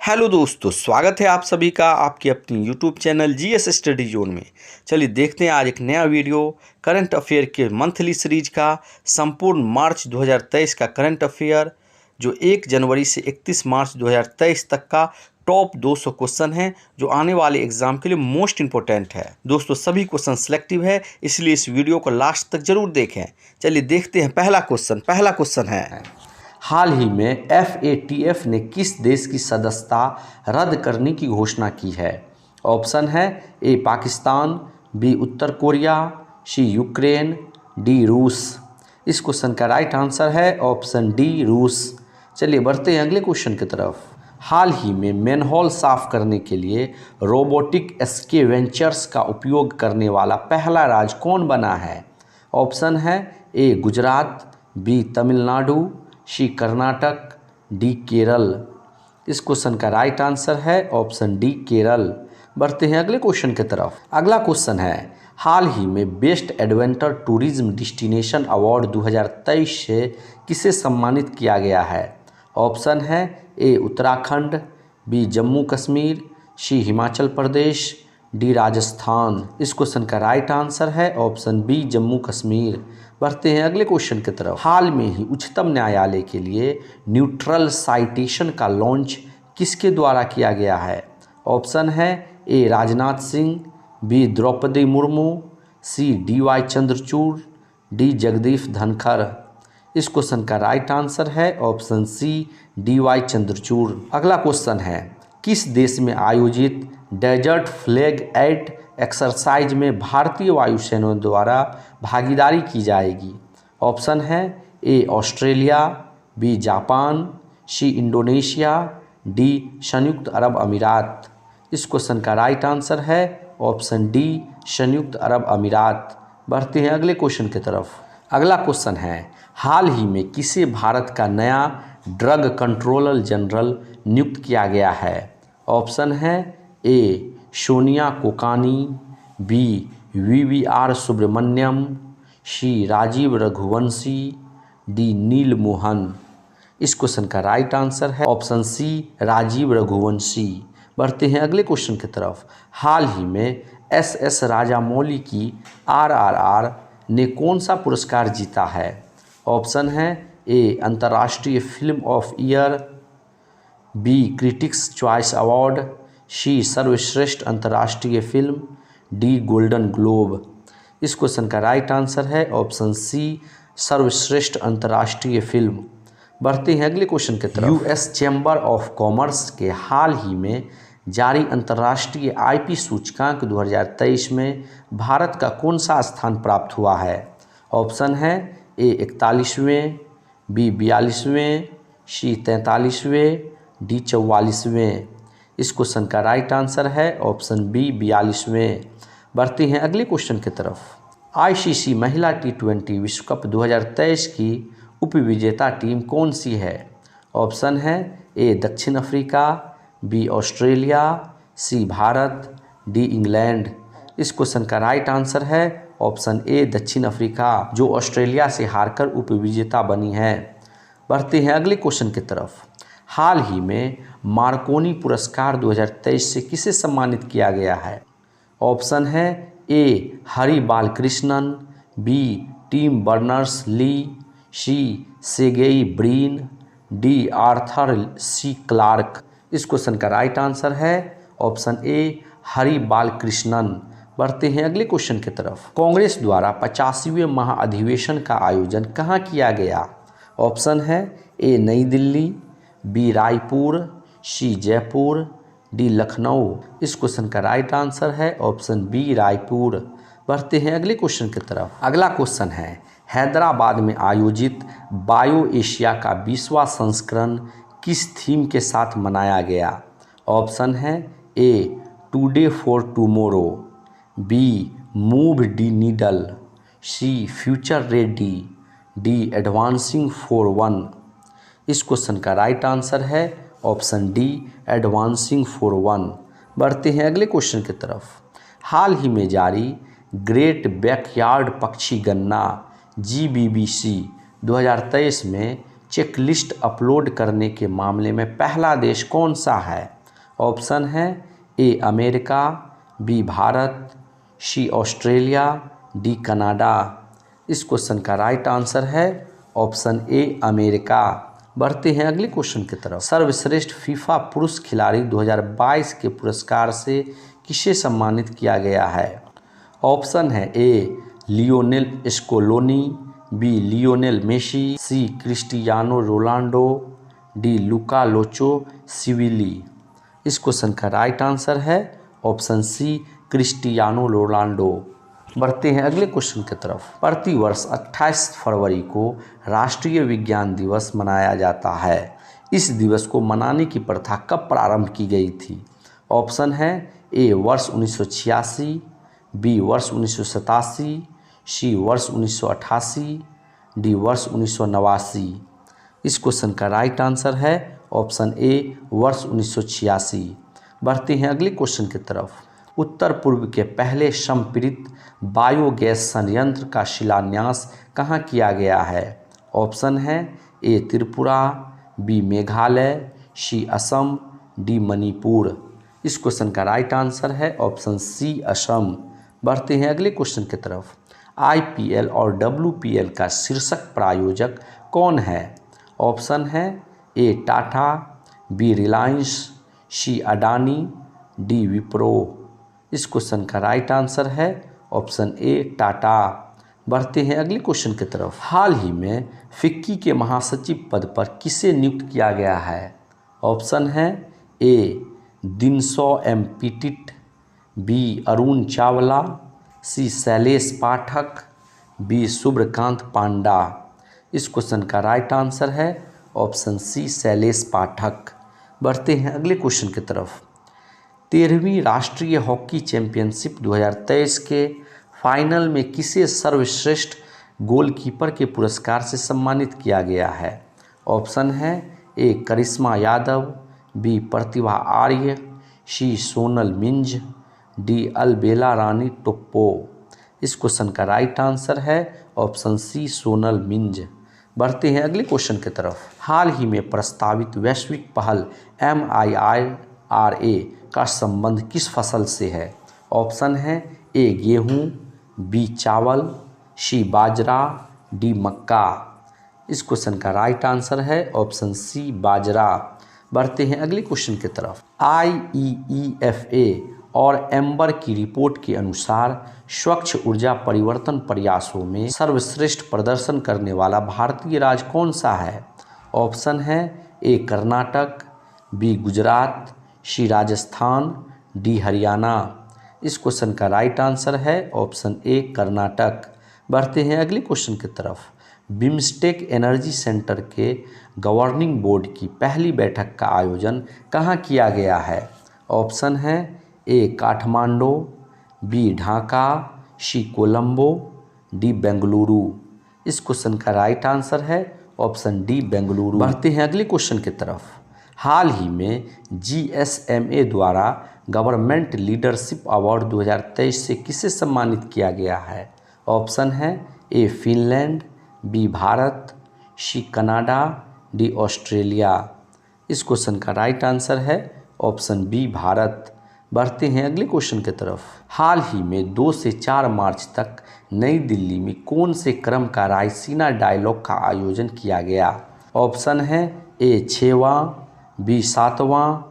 Hello दोस्तों, स्वागत है आप सभी का आपकी अपनी YouTube channel GS study zone में। चलिए देखते हैं आज एक नया वीडियो करंट अफेयर के मंथली सीरीज का संपूर्ण मार्च 2023 का करंट अफेयर, जो 1 जनवरी से 31 मार्च 2023 तक का टॉप 200 क्वेश्चन है, जो आने वाले एग्जाम के लिए मोस्ट इंपॉर्टेंट है। दोस्तों सभी क्वेश्चन सिलेक्टिव है, इसलिए इस वीडियो को लास्ट तक जरूर देखें। चलिए देखते हैं पहला क्वेश्चन है, हाल ही में FATF ने किस देश की सदस्यता रद्द करने की घोषणा की है? ऑप्शन है ए पाकिस्तान, बी उत्तर कोरिया, सी यूक्रेन, डी रूस। इस क्वेश्चन का राइट आंसर है ऑप्शन डी रूस। चलिए बढ़ते हैं अगले क्वेश्चन की तरफ। हाल ही में मैनहोल साफ करने के लिए रोबोटिक स्कैवेंजर्स का उपयोग करने वाला पहला राज्य कौन बना है? ऑप्शन है ए गुजरात, बी तमिलनाडु, सी कर्नाटक, डी केरल। इस क्वेश्चन का राइट आंसर है ऑप्शन डी केरल। बढ़ते हैं अगले क्वेश्चन की तरफ। अगला क्वेश्चन है, हाल ही में best adventure tourism destination award 2023 से किसे सम्मानित किया गया है? ऑप्शन है ए उत्तराखंड, बी जम्मू कश्मीर, सी हिमाचल प्रदेश, डी राजस्थान। इस क्वेश्चन का राइट आंसर है ऑप्शन बी जम्मू कश्मीर। बढ़ते हैं अगले क्वेश्चन की तरफ। हाल में ही उच्चतम न्यायालय के लिए न्यूट्रल साइटेशन का लॉन्च किसके द्वारा किया गया है? ऑप्शन है ए राजनाथ सिंह, बी द्रौपदी मुर्मू, सी DY चंद्रचूड़, डी जगदीप धनखड़। इस क्वेश्चन का राइट आंसर है ऑप्शन सी DY चंद्रचूड़। अगला क्वेश्चन है, किस देश में आयोजित डेजर्ट फ्लैग एट एक्सरसाइज में भारतीय वायुसेना द्वारा भागीदारी की जाएगी? ऑप्शन है A Australia, B Japan, C Indonesia, D संयुक्त अरब अमीरात। इस क्वेश्चन का राइट आंसर है ऑप्शन डी संयुक्त अरब अमीरात। बढ़ते हैं अगले क्वेश्चन की तरफ। अगला क्वेश्चन है, हाल ही में किसे भारत का नया ड्रग कंट्रोलर जनरल नियुक्त किया गया है? ऑप्शन है ए सोनिया कोकानी, बी VVR सुब्रमण्यम, सी राजीव रघुवंशी, डी नील मोहन। इस क्वेश्चन का राइट आंसर है ऑप्शन सी राजीव रघुवंशी। बढ़ते हैं अगले क्वेश्चन की तरफ। हाल ही में SS राजामौली की RRR ने कौन सा पुरस्कार जीता है? ऑप्शन है ए अंतर्राष्ट्रीय film of year, B critics choice award, C सर्वश्रेष्ठ अंतर्राष्ट्रीय फिल्म, डी गोल्डन ग्लोब। इस क्वेश्चन का राइट आंसर है ऑप्शन सी सर्वश्रेष्ठ अंतर्राष्ट्रीय फिल्म। बढ़ते हैं अगले क्वेश्चन की तरफ। US चैम्बर ऑफ कॉमर्स के हाल ही में जारी अंतर्राष्ट्रीय IP सूचकांक 2023 में भारत का कौन सा स्थान प्राप्त हुआ है? ऑप्शन है ए 41वें, बी 42वें, सी 43वें, डी 44वें। इस क्वेश्चन का राइट आंसर है ऑप्शन बी 42वें। बढ़ते हैं अगले क्वेश्चन की तरफ। ICC महिला T20 विश्व कप 2023 की उपविजेता टीम कौन सी है? ऑप्शन है ए दक्षिण अफ्रीका, बी ऑस्ट्रेलिया, सी भारत, डी इंग्लैंड। इस क्वेश्चन का राइट आंसर है ऑप्शन ए दक्षिण अफ्रीका, जो ऑस्ट्रेलिया से हारकर उपविजेता बनी है। बढ़ते हैं अगले क्वेश्चन की तरफ। हाल ही में मार्कोनी पुरस्कार 2023 से किसे सम्मानित किया गया है? ऑप्शन है A Hari Balakrishnan, B Tim Berners-Lee, C सेगेई Brin, D Arthur C Clarke. इस क्वेश्चन का राइट आंसर है ऑप्शन ए हरि बालकृष्णन। बढ़ते हैं अगले क्वेश्चन की तरफ। कांग्रेस द्वारा 85वें महाअधिवेशन का आयोजन कहाँ किया गया? ऑप्शन है A Nai Delhi, B Raipur, C Jaipur, D Lucknow. इस क्वेश्चन का राइट आंसर है ऑप्शन बी रायपुर। बढ़ते हैं अगले क्वेश्चन की तरफ। अगला क्वेश्चन है, हैदराबाद में आयोजित बायो एशिया का 20वां संस्करण किस थीम के साथ मनाया गया? ऑप्शन है A today for tomorrow, B move the needle, C future ready, D advancing for one. इस क्वेश्चन का राइट आंसर है option D advancing for one. बढ़ते हैं अगले क्वेश्चन की तरफ। हाल ही में जारी ग्रेट बैकयार्ड पक्षी गणना GBBC 2023 में चेकलिस्ट अपलोड करने के मामले में पहला देश कौन सा है? ऑप्शन है A America, B Bharat, C Australia, D Canada. इस क्वेश्चन का राइट आंसर है ऑप्शन ए अमेरिका। बढ़ते हैं अगले क्वेश्चन की तरफ। सर्वश्रेष्ठ फीफा पुरुष खिलाड़ी 2022 के पुरस्कार से किसे सम्मानित किया गया है? ऑप्शन है ए लियोनेल स्कोलोनी, बी लियोनेल मेसी, सी क्रिस्टियानो रोनाल्डो, डी लुका लोचो सिविली। इस क्वेश्चन का राइट आंसर है ऑप्शन सी क्रिस्टियानो रोनाल्डो। बढ़ते हैं अगले क्वेश्चन की तरफ। प्रतिवर्ष 28 फरवरी को राष्ट्रीय विज्ञान दिवस मनाया जाता है। इस दिवस को मनाने की प्रथा कब प्रारंभ की गई थी? ऑप्शन है ए वर्ष 1986, बी वर्ष 1987, सी वर्ष 1988, डी वर्ष 1989। इस क्वेश्चन का राइट आंसर है ऑप्शन ए वर्ष 1986। बढ़ते हैं अगले क्वेश्चन की तरफ। उत्तर पूर्व के पहले संपीड़ित बायोगैस संयंत्र का शिलान्यास कहाँ किया गया है? ऑप्शन है ए त्रिपुरा, बी मेघालय, सी असम, डी मणिपुर। इस क्वेश्चन का राइट आंसर है ऑप्शन सी असम। बढ़ते हैं अगले क्वेश्चन की तरफ। आईपीएल और डब्ल्यूपीएल का शीर्षक प्रायोजक कौन है? ऑप्शन है A Tata, B Reliance, C Adani, D Wipro. इस क्वेश्चन का राइट आंसर है ऑप्शन ए टाटा। बढ़ते हैं अगले क्वेश्चन की तरफ। हाल ही में फिक्की के महासचिव पद पर किसे नियुक्त किया गया है? ऑप्शन है ए दिनसो एम पिटिट, बी अरुण चावला, सी शैलेश पाठक, बी शुभ्रकांत पांडा। इस क्वेश्चन का राइट आंसर है ऑप्शन सी शैलेश पाठक। बढ़ते हैं अगले क्वेश्चन की तरफ। 13वीं राष्ट्रीय हॉकी चैंपियनशिप 2023 के फाइनल में किसे सर्वश्रेष्ठ गोलकीपर के पुरस्कार से सम्मानित किया गया है? ऑप्शन है ए करिश्मा यादव, बी प्रतिभा आर्य, सी सोनल मिंज, डी अलबेला रानी टोप्पो। इस क्वेश्चन का राइट आंसर है ऑप्शन सी सोनल मिंज। बढ़ते हैं अगले क्वेश्चन की तरफ। हाल ही में प्रस्तावित वैश्विक पहल MIIRA का संबंध किस फसल से है? ऑप्शन है ए गेहूँ, बी चावल, सी बाजरा, डी मक्का। इस क्वेश्चन का राइट आंसर है ऑप्शन सी बाजरा। बढ़ते हैं अगले क्वेश्चन की तरफ। IEEFA और एम्बर की रिपोर्ट के अनुसार स्वच्छ ऊर्जा परिवर्तन प्रयासों में सर्वश्रेष्ठ प्रदर्शन करने वाला भारतीय राज्य कौन सा है? ऑप्शन है ए कर्नाटक, बी गुजरात, सी राजस्थान, डी हरियाणा। इस क्वेश्चन का राइट आंसर है ऑप्शन ए कर्नाटक। बढ़ते हैं अगले क्वेश्चन की तरफ। बिम्स्टेक एनर्जी सेंटर के गवर्निंग बोर्ड की पहली बैठक का आयोजन कहाँ किया गया है? ऑप्शन है ए काठमांडू, बी ढाका, सी कोलंबो, डी बेंगलुरु। इस क्वेश्चन का राइट आंसर है ऑप्शन डी बेंगलुरु। बढ़ते हैं अगले क्वेश्चन की तरफ। हाल ही में GSMA द्वारा गवर्नमेंट लीडरशिप अवार्ड 2023 से किसे सम्मानित किया गया है? ऑप्शन है A Finland, B Bharat, C Canada, D Australia. इस क्वेश्चन का राइट आंसर है ऑप्शन बी भारत। बढ़ते हैं अगले क्वेश्चन की तरफ। हाल ही में 2 से 4 मार्च तक नई दिल्ली में कौन से क्रम का रायसीना डायलॉग का आयोजन किया गया? ऑप्शन है ए 6वां, बी 7वां,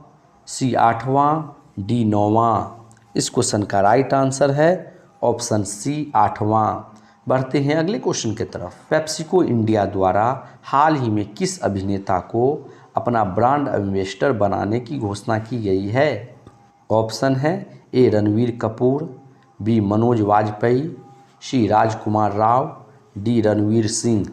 सी 8वां, डी 9वां। इस क्वेश्चन का राइट आंसर है ऑप्शन सी 8वां। बढ़ते हैं अगले क्वेश्चन की तरफ। पेप्सिको इंडिया द्वारा हाल ही में किस अभिनेता को अपना ब्रांड एम्बेसडर बनाने की घोषणा की गई है? ऑप्शन है ए रणवीर कपूर, बी मनोज वाजपेयी, सी राजकुमार राव, डी रणवीर सिंह।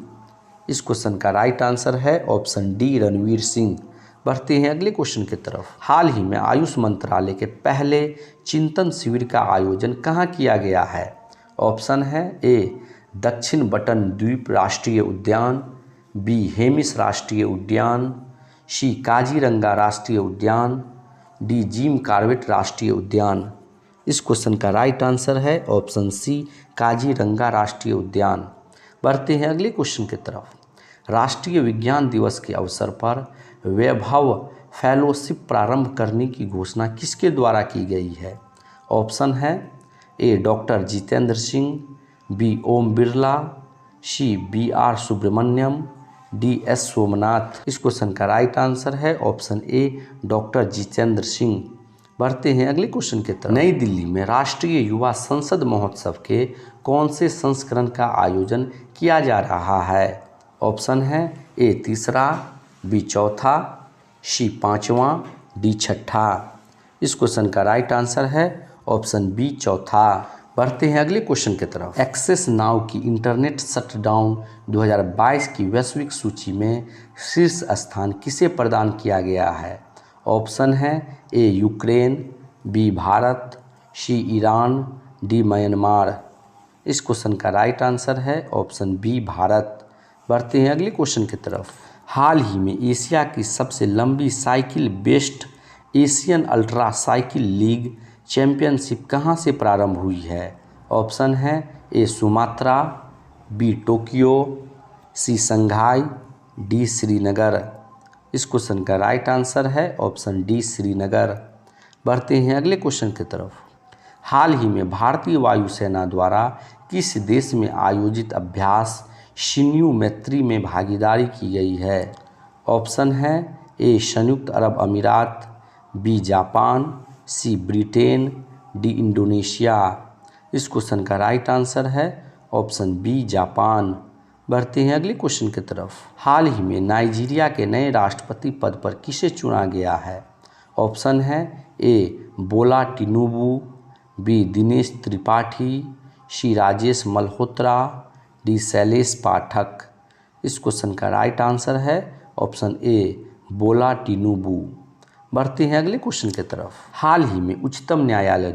इस क्वेश्चन का राइट आंसर है ऑप्शन डी रणवीर सिंह। बढ़ते हैं अगले क्वेश्चन की तरफ। हाल ही में आयुष मंत्रालय के पहले चिंतन शिविर का आयोजन कहाँ किया गया है? ऑप्शन है ए दक्षिण बटन द्वीप राष्ट्रीय उद्यान, बी हेमिस राष्ट्रीय उद्यान, सी काजीरंगा राष्ट्रीय उद्यान, डी जिम कॉर्बेट राष्ट्रीय उद्यान। इस क्वेश्चन का राइट आंसर है ऑप्शन सी काजीरंगा राष्ट्रीय उद्यान। बढ़ते हैं अगले क्वेश्चन की तरफ। राष्ट्रीय विज्ञान दिवस के अवसर पर वैभव फेलोशिप प्रारंभ करने की घोषणा किसके द्वारा की गई है? ऑप्शन है A doctor Jitendra Singh, B Om Birla, C B R Subrahmanyam, D S Somanath. इस क्वेश्चन का राइट आंसर है option A doctor Jitendra Singh. बढ़ते हैं अगले क्वेश्चन की तरफ। नई दिल्ली में राष्ट्रीय युवा संसद महोत्सव के कौन से संस्करण का आयोजन किया जा रहा है? ऑप्शन है ए तीसरा, बी चौथा, सी पाँचवा, डी छठा। इस क्वेश्चन का राइट आंसर है ऑप्शन बी चौथा। बढ़ते हैं अगले क्वेश्चन की तरफ। एक्सेस नाउ की इंटरनेट शटडाउन 2022 की वैश्विक सूची में शीर्ष स्थान किसे प्रदान किया गया है? ऑप्शन है ए यूक्रेन, बी भारत, सी ईरान, डी म्यांमार। इस क्वेश्चन का राइट आंसर है ऑप्शन बी भारत। बढ़ते हैं अगले क्वेश्चन की तरफ। हाल ही में एशिया की सबसे लंबी cycle based Asian ultra cycle league championship कहाँ से प्रारंभ हुई है? ऑप्शन है ए सुमात्रा, बी टोक्यो, सी संघाई, डी श्रीनगर। इस क्वेश्चन का राइट आंसर है ऑप्शन डी श्रीनगर। बढ़ते हैं अगले क्वेश्चन की तरफ। हाल ही में भारतीय वायुसेना द्वारा किस देश में आयोजित अभ्यास शिन्यू मैत्री में भागीदारी की गई है? ऑप्शन है ए संयुक्त अरब अमीरात, बी जापान, सी ब्रिटेन, डी इंडोनेशिया। इस क्वेश्चन का राइट आंसर है ऑप्शन बी जापान। बढ़ते हैं अगले क्वेश्चन की तरफ। हाल ही में नाइजीरिया के नए राष्ट्रपति पद पर किसे चुना गया है? ऑप्शन है ए बोला टिनुबू, बी दिनेश त्रिपाठी, सी राजेश मल्होत्रा, डी शैलेश पाठक। इस क्वेश्चन का राइट आंसर है ऑप्शन ए बोला टिनुबू। बढ़ते हैं अगले क्वेश्चन की तरफ। हाल ही में उच्चतम न्यायालय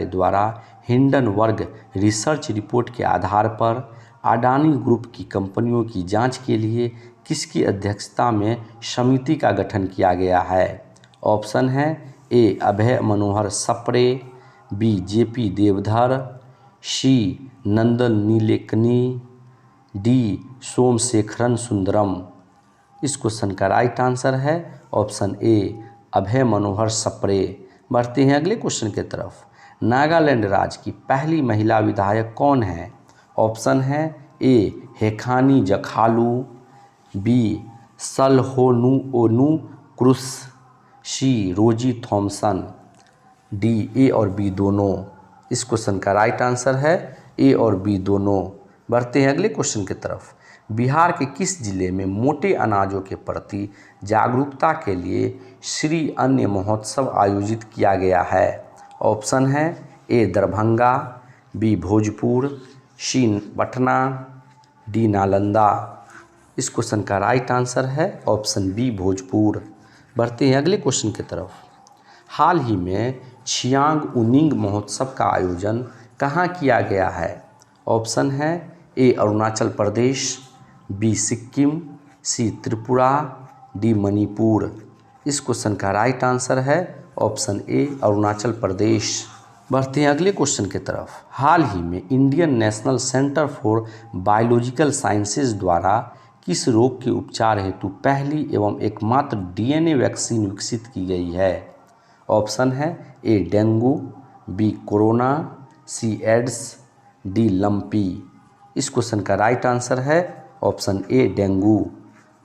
द्वारा हिंडनबर्ग रिसर्च रिपोर्ट के आधार पर अडानी ग्रुप की कंपनियों की जांच के लिए किसकी अध्यक्षता में समिति का गठन किया गया है? ऑप्शन है ए अभय मनोहर सप्रे, बी जेपी देवधर, सी नंदन नीलेकनी, डी सोमशेखरन सुंदरम। इस क्वेश्चन का राइट आंसर है ऑप्शन ए अभय मनोहर सप्रे। बढ़ते हैं अगले क्वेश्चन की तरफ। नागालैंड राज्य की पहली महिला विधायक कौन है? ऑप्शन है ए हेखानी जखालू, बी सलहोनुओनु क्रुस, सी रोजी थॉमसन, डी ए और बी दोनों। इस क्वेश्चन का राइट आंसर है ए और बी दोनों। बढ़ते हैं अगले क्वेश्चन की तरफ। बिहार के किस जिले में मोटे अनाजों के प्रति जागरूकता के लिए श्री अन्न महोत्सव आयोजित किया गया है? ऑप्शन है ए दरभंगा, बी भोजपुर, सी पटना, डी नालंदा। इस क्वेश्चन का राइट आंसर है ऑप्शन बी भोजपुर। बढ़ते हैं अगले क्वेश्चन की तरफ। हाल ही में छियांग उनिंग महोत्सव का आयोजन कहाँ किया गया है? ऑप्शन है ए अरुणाचल प्रदेश, बी सिक्किम, सी त्रिपुरा, डी मणिपुर। इस क्वेश्चन का राइट आंसर है ऑप्शन ए अरुणाचल प्रदेश। बढ़ते हैं अगले क्वेश्चन की तरफ। हाल ही में Indian national centre for biological sciences द्वारा किस रोग के उपचार हेतु पहली एवं एकमात्र डीएनए वैक्सीन विकसित की गई है? ऑप्शन है ए डेंगू, बी कोरोना, सी एड्स, डी लंपी। इस क्वेश्चन का राइट आंसर है ऑप्शन ए डेंगू।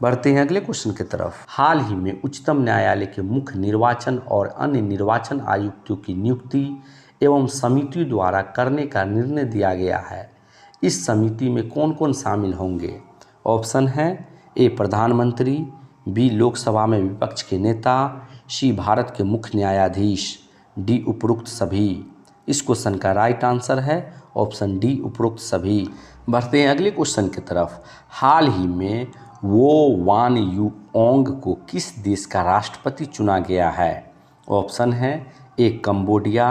बढ़ते हैं अगले क्वेश्चन की तरफ। हाल ही में उच्चतम न्यायालय के मुख्य निर्वाचन और अन्य निर्वाचन आयुक्तों की नियुक्ति एवं समिति द्वारा करने का निर्णय दिया गया है। इस समिति में कौन कौन शामिल होंगे? ऑप्शन है ए प्रधानमंत्री, बी लोकसभा में विपक्ष के नेता, सी भारत के मुख्य न्यायाधीश, डी उपरोक्त सभी। इस क्वेश्चन का राइट आंसर है ऑप्शन डी उपरोक्त सभी। बढ़ते हैं अगले क्वेश्चन की तरफ। हाल ही में वो वान युओंग को किस देश का राष्ट्रपति चुना गया है? ऑप्शन है A Cambodia,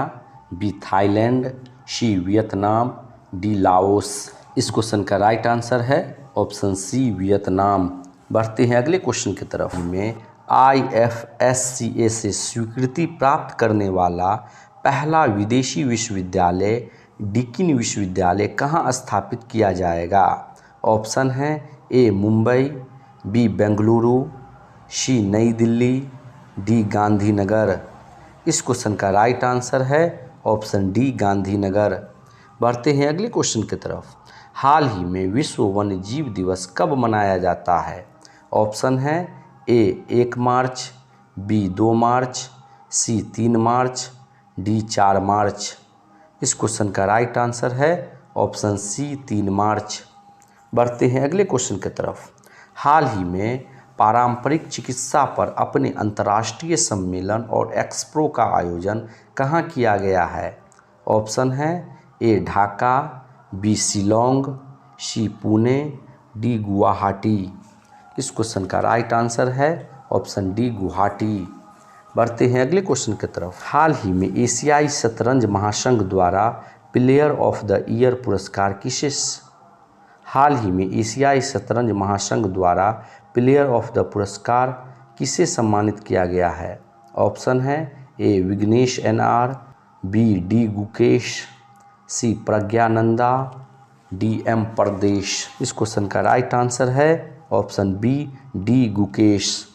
B Thailand, C Vietnam, D Laos. इस क्वेश्चन का राइट आंसर है ऑप्शन सी वियतनाम। बढ़ते हैं अगले क्वेश्चन की तरफ। में IFSCA से स्वीकृति प्राप्त करने वाला पहला विदेशी विश्वविद्यालय डीकिन विश्वविद्यालय कहाँ स्थापित किया जाएगा? ऑप्शन है ए मुंबई, बी बेंगलुरु, सी नई दिल्ली, डी गांधीनगर। इस क्वेश्चन का राइट आंसर है ऑप्शन डी गांधीनगर। बढ़ते हैं अगले क्वेश्चन की तरफ। हाल ही में विश्व वन्य जीव दिवस कब मनाया जाता है? ऑप्शन है ए 1 मार्च, बी 2 मार्च, सी 3 मार्च, डी 4 मार्च। इस क्वेश्चन का राइट आंसर है ऑप्शन सी 3 मार्च। बढ़ते हैं अगले क्वेश्चन की तरफ। हाल ही में पारंपरिक चिकित्सा पर अपने अंतर्राष्ट्रीय सम्मेलन और एक्सपो का आयोजन कहाँ किया गया है? ऑप्शन है ए ढाका, बी शिलोंग, सी पुणे, डी गुवाहाटी। इस क्वेश्चन का राइट आंसर है ऑप्शन डी गुवाहाटी। बढ़ते हैं अगले क्वेश्चन की तरफ। हाल ही में एशियाई शतरंज महासंघ द्वारा प्लेयर ऑफ द ईयर पुरस्कार एशियाई शतरंज महासंघ द्वारा प्लेयर ऑफ द पुरस्कार किसे सम्मानित किया गया है? ऑप्शन है A Vignesh N R, B D Gukesh, C Praggnanandhaa, D M Pardesh. इस क्वेश्चन का राइट आंसर है ऑप्शन बी डी गुकेश।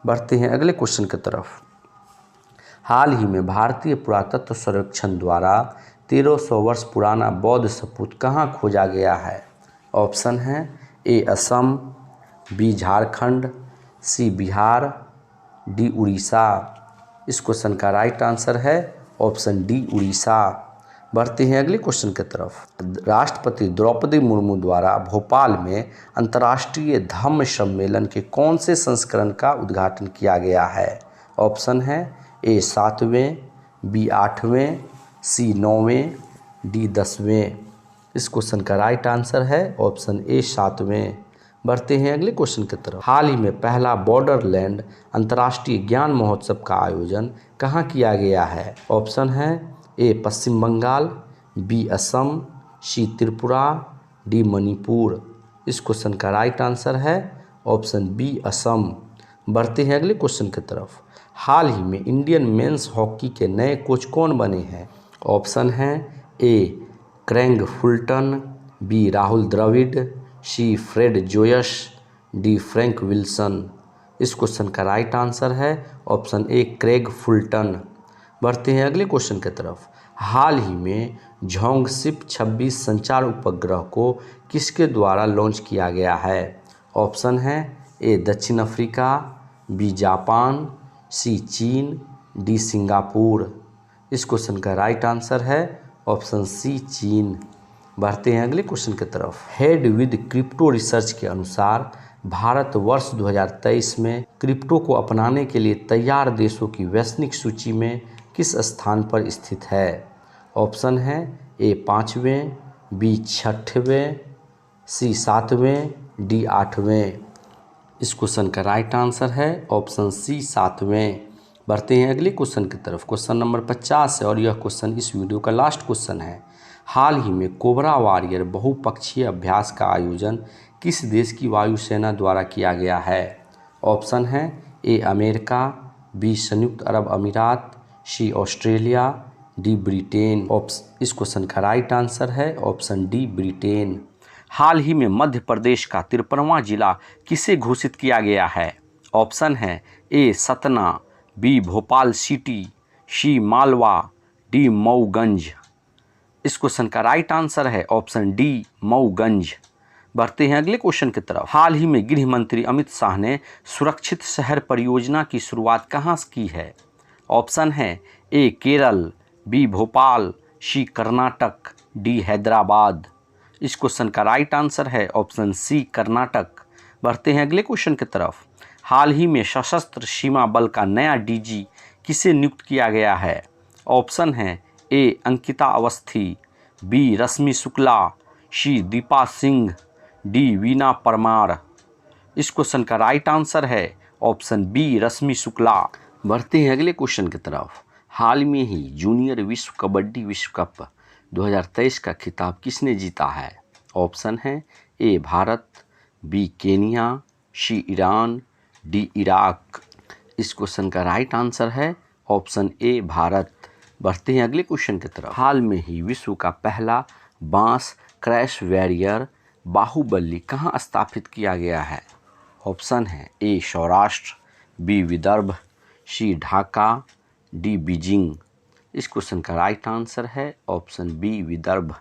बढ़ते हैं अगले क्वेश्चन की तरफ। हाल ही में भारतीय पुरातत्व सर्वेक्षण द्वारा 1300 वर्ष पुराना बौद्ध स्तूप कहाँ खोजा गया है? ऑप्शन है ए असम, बी झारखंड, सी बिहार, डी उड़ीसा। इस क्वेश्चन का राइट आंसर है ऑप्शन डी उड़ीसा। बढ़ते हैं अगले क्वेश्चन की तरफ। राष्ट्रपति द्रौपदी मुर्मू द्वारा भोपाल में अंतर्राष्ट्रीय धम्म सम्मेलन के कौन से संस्करण का उद्घाटन किया गया है? ऑप्शन है ए 7वें, बी 8वें, सी 9वें, डी 10वें। इस क्वेश्चन का राइट आंसर है ऑप्शन ए 7वें। बढ़ते हैं अगले क्वेश्चन की तरफ। हाल ही में पहला बॉर्डरलैंड अंतर्राष्ट्रीय ज्ञान महोत्सव का आयोजन कहाँ किया गया है? ऑप्शन है ए पश्चिम बंगाल, बी असम, सी त्रिपुरा, डी मणिपुर। इस क्वेश्चन का राइट आंसर है ऑप्शन बी असम। बढ़ते हैं अगले क्वेश्चन की तरफ। हाल ही में इंडियन मेंस हॉकी के नए कोच कौन बने हैं? ऑप्शन है A Craig Fulton, B Rahul Dravid, C Fred Joyce, D Frank Wilson. इस क्वेश्चन का राइट आंसर है ऑप्शन ए क्रेग फुलटन। बढ़ते हैं अगले क्वेश्चन की तरफ। हाल ही में झोंगसिप 26 संचार उपग्रह को किसके द्वारा लॉन्च किया गया है? ऑप्शन है ए दक्षिण अफ्रीका, बी जापान, सी चीन, डी सिंगापुर। इस क्वेश्चन का राइट आंसर है ऑप्शन सी चीन। बढ़ते हैं अगले क्वेश्चन की तरफ। हेड विद क्रिप्टो रिसर्च के अनुसार भारत वर्ष 2023 में क्रिप्टो को अपनाने के लिए तैयार देशों की वैश्विक सूची में किस स्थान पर स्थित है? ऑप्शन है ए 5वें, बी 6वें, सी 7वें, डी 8वें। इस क्वेश्चन का राइट आंसर है ऑप्शन सी 7वें। बढ़ते हैं अगले क्वेश्चन की तरफ। क्वेश्चन नंबर 50 है और यह क्वेश्चन इस वीडियो का लास्ट क्वेश्चन है। हाल ही में कोबरा वॉरियर बहुपक्षीय अभ्यास का आयोजन किस देश की वायुसेना द्वारा किया गया है? ऑप्शन है ए अमेरिका, बी संयुक्त अरब अमीरात, सी ऑस्ट्रेलिया, डी ब्रिटेन। इस क्वेश्चन का राइट आंसर है ऑप्शन डी ब्रिटेन। हाल ही में मध्य प्रदेश का 53वां जिला किसे घोषित किया गया है? ऑप्शन है ए सतना, बी भोपाल सिटी, सी मालवा, डी मऊगंज। इस क्वेश्चन का राइट आंसर है ऑप्शन डी मऊगंज। बढ़ते हैं अगले क्वेश्चन की तरफ। हाल ही में गृह मंत्री अमित शाह ने सुरक्षित शहर परियोजना की शुरुआत कहाँ से की है? ऑप्शन है ए केरल, बी भोपाल, सी कर्नाटक, डी हैदराबाद। इस क्वेश्चन का राइट आंसर है ऑप्शन सी कर्नाटक। बढ़ते हैं अगले क्वेश्चन की तरफ। हाल ही में सशस्त्र सीमा बल का नया डीजी किसे नियुक्त किया गया है? ऑप्शन है ए अंकिता अवस्थी, बी रश्मि शुक्ला, सी दीपा सिंह, डी वीना परमार। इस क्वेश्चन का राइट आंसर है ऑप्शन बी रश्मि शुक्ला। बढ़ते हैं अगले क्वेश्चन की तरफ। हाल में ही जूनियर विश्व कबड्डी विश्व कप 2023 का खिताब किसने जीता है? ऑप्शन है ए भारत, बी केनिया, सी ईरान, डी इराक। इस क्वेश्चन का राइट आंसर है ऑप्शन ए भारत। बढ़ते हैं अगले क्वेश्चन की तरफ। हाल में ही विश्व का पहला बांस क्रैश बैरियर बाहुबली कहाँ स्थापित किया गया है? ऑप्शन है ए सौराष्ट्र, बी विदर्भ, सी ढाका, डी बीजिंग। इस क्वेश्चन का राइट आंसर है ऑप्शन बी विदर्भ।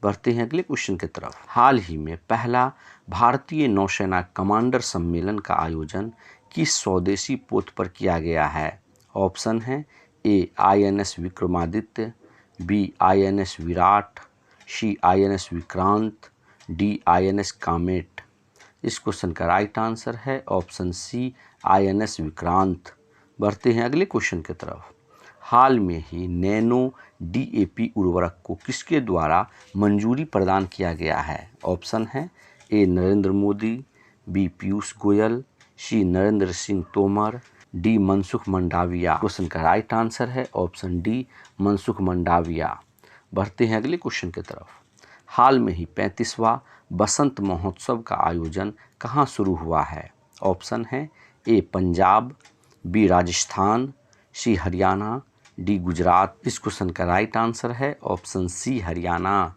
बढ़ते हैं अगले क्वेश्चन की तरफ। हाल ही में पहला भारतीय नौसेना कमांडर सम्मेलन का आयोजन किस स्वदेशी पोत पर किया गया है? ऑप्शन है A INS Vikramaditya, B INS Virat, C INS Vikrant, D INS Kamet. इस क्वेश्चन का राइट आंसर है ऑप्शन सी INS विक्रांत। बढ़ते हैं अगले क्वेश्चन की तरफ। हाल में ही नैनो DAP उर्वरक को किसके द्वारा मंजूरी प्रदान किया गया है? ऑप्शन है ए नरेंद्र मोदी, बी पीयूष गोयल, सी नरेंद्र सिंह तोमर, डी मनसुख मंडाविया। क्वेश्चन का राइट आंसर है ऑप्शन डी मनसुख मंडाविया। बढ़ते हैं अगले क्वेश्चन की तरफ। हाल में ही 35वां बसंत महोत्सव का आयोजन कहाँ शुरू हुआ है? ऑप्शन है ए पंजाब, बी राजस्थान, सी हरियाणा, डी गुजरात। इस क्वेश्चन का राइट आंसर है ऑप्शन सी हरियाणा।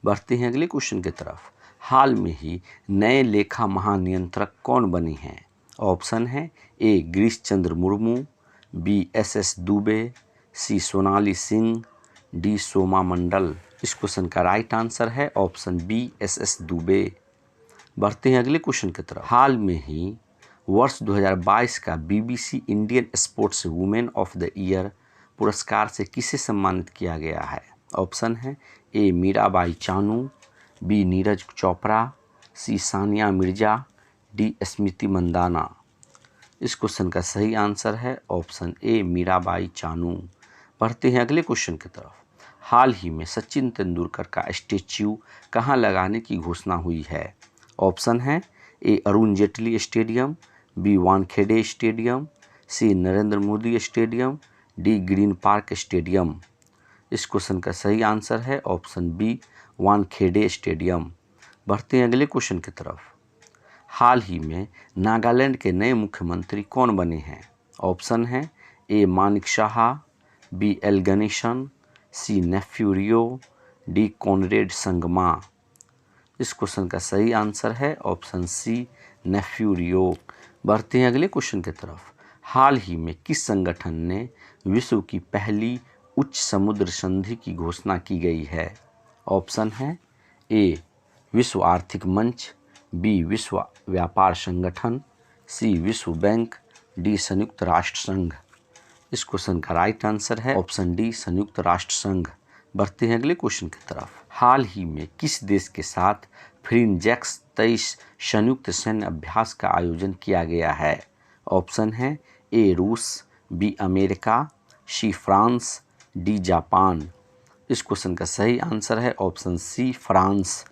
बढ़ते हैं अगले क्वेश्चन की तरफ। हाल में ही नए लेखा महानियंत्रक कौन बने हैं? ऑप्शन है ए गिरीश चंद्र मुर्मू, बी SS दुबे, सी सोनाली सिंह, डी सोमा मंडल। इस क्वेश्चन का राइट आंसर है ऑप्शन बी SS दुबे। बढ़ते हैं अगले क्वेश्चन की तरफ। हाल में ही वर्ष 2022 का BBC Indian sports women of the year पुरस्कार से किसे सम्मानित किया गया है? ऑप्शन है ए मीराबाई चानू, बी नीरज चोपड़ा, सी सानिया मिर्जा, डी स्मृति मंदाना। इस क्वेश्चन का सही आंसर है ऑप्शन ए मीराबाई चानू। बढ़ते हैं अगले क्वेश्चन की तरफ। हाल ही में सचिन तेंदुलकर का स्टैच्यू कहाँ लगाने की घोषणा हुई है? ऑप्शन है A Arun Jaitley stadium, B Wankhede stadium, C Narendra Modi stadium, D Green Park stadium. इस क्वेश्चन का सही आंसर है ऑप्शन बी वानखेड़े स्टेडियम। बढ़ते हैं अगले क्वेश्चन की तरफ। हाल ही में नागालैंड के नए मुख्यमंत्री कौन बने हैं? ऑप्शन है ए मानिक शाह, बी एल गणेशन, सी नेफ्यू रियो, डी कॉनरेड संगमा। इस क्वेश्चन का सही आंसर है ऑप्शन सी नेफ्यू रियो। बढ़ते हैं अगले क्वेश्चन की तरफ। हाल ही में किस संगठन ने विश्व की पहली उच्च समुद्र संधि की घोषणा की गई है? ऑप्शन है ए विश्व आर्थिक मंच, बी विश्व व्यापार संगठन, सी विश्व बैंक, डी संयुक्त राष्ट्र संघ। इस क्वेश्चन का राइट आंसर है ऑप्शन डी संयुक्त राष्ट्र संघ। बढ़ते हैं अगले क्वेश्चन की तरफ। हाल ही में किस देश के साथ फ्रिंजेक्स 23 संयुक्त सैन्य अभ्यास का आयोजन किया गया है? ऑप्शन है ए रूस, B America, C France, D Japan. इस क्वेश्चन का सही आंसर है ऑप्शन सी फ्रांस।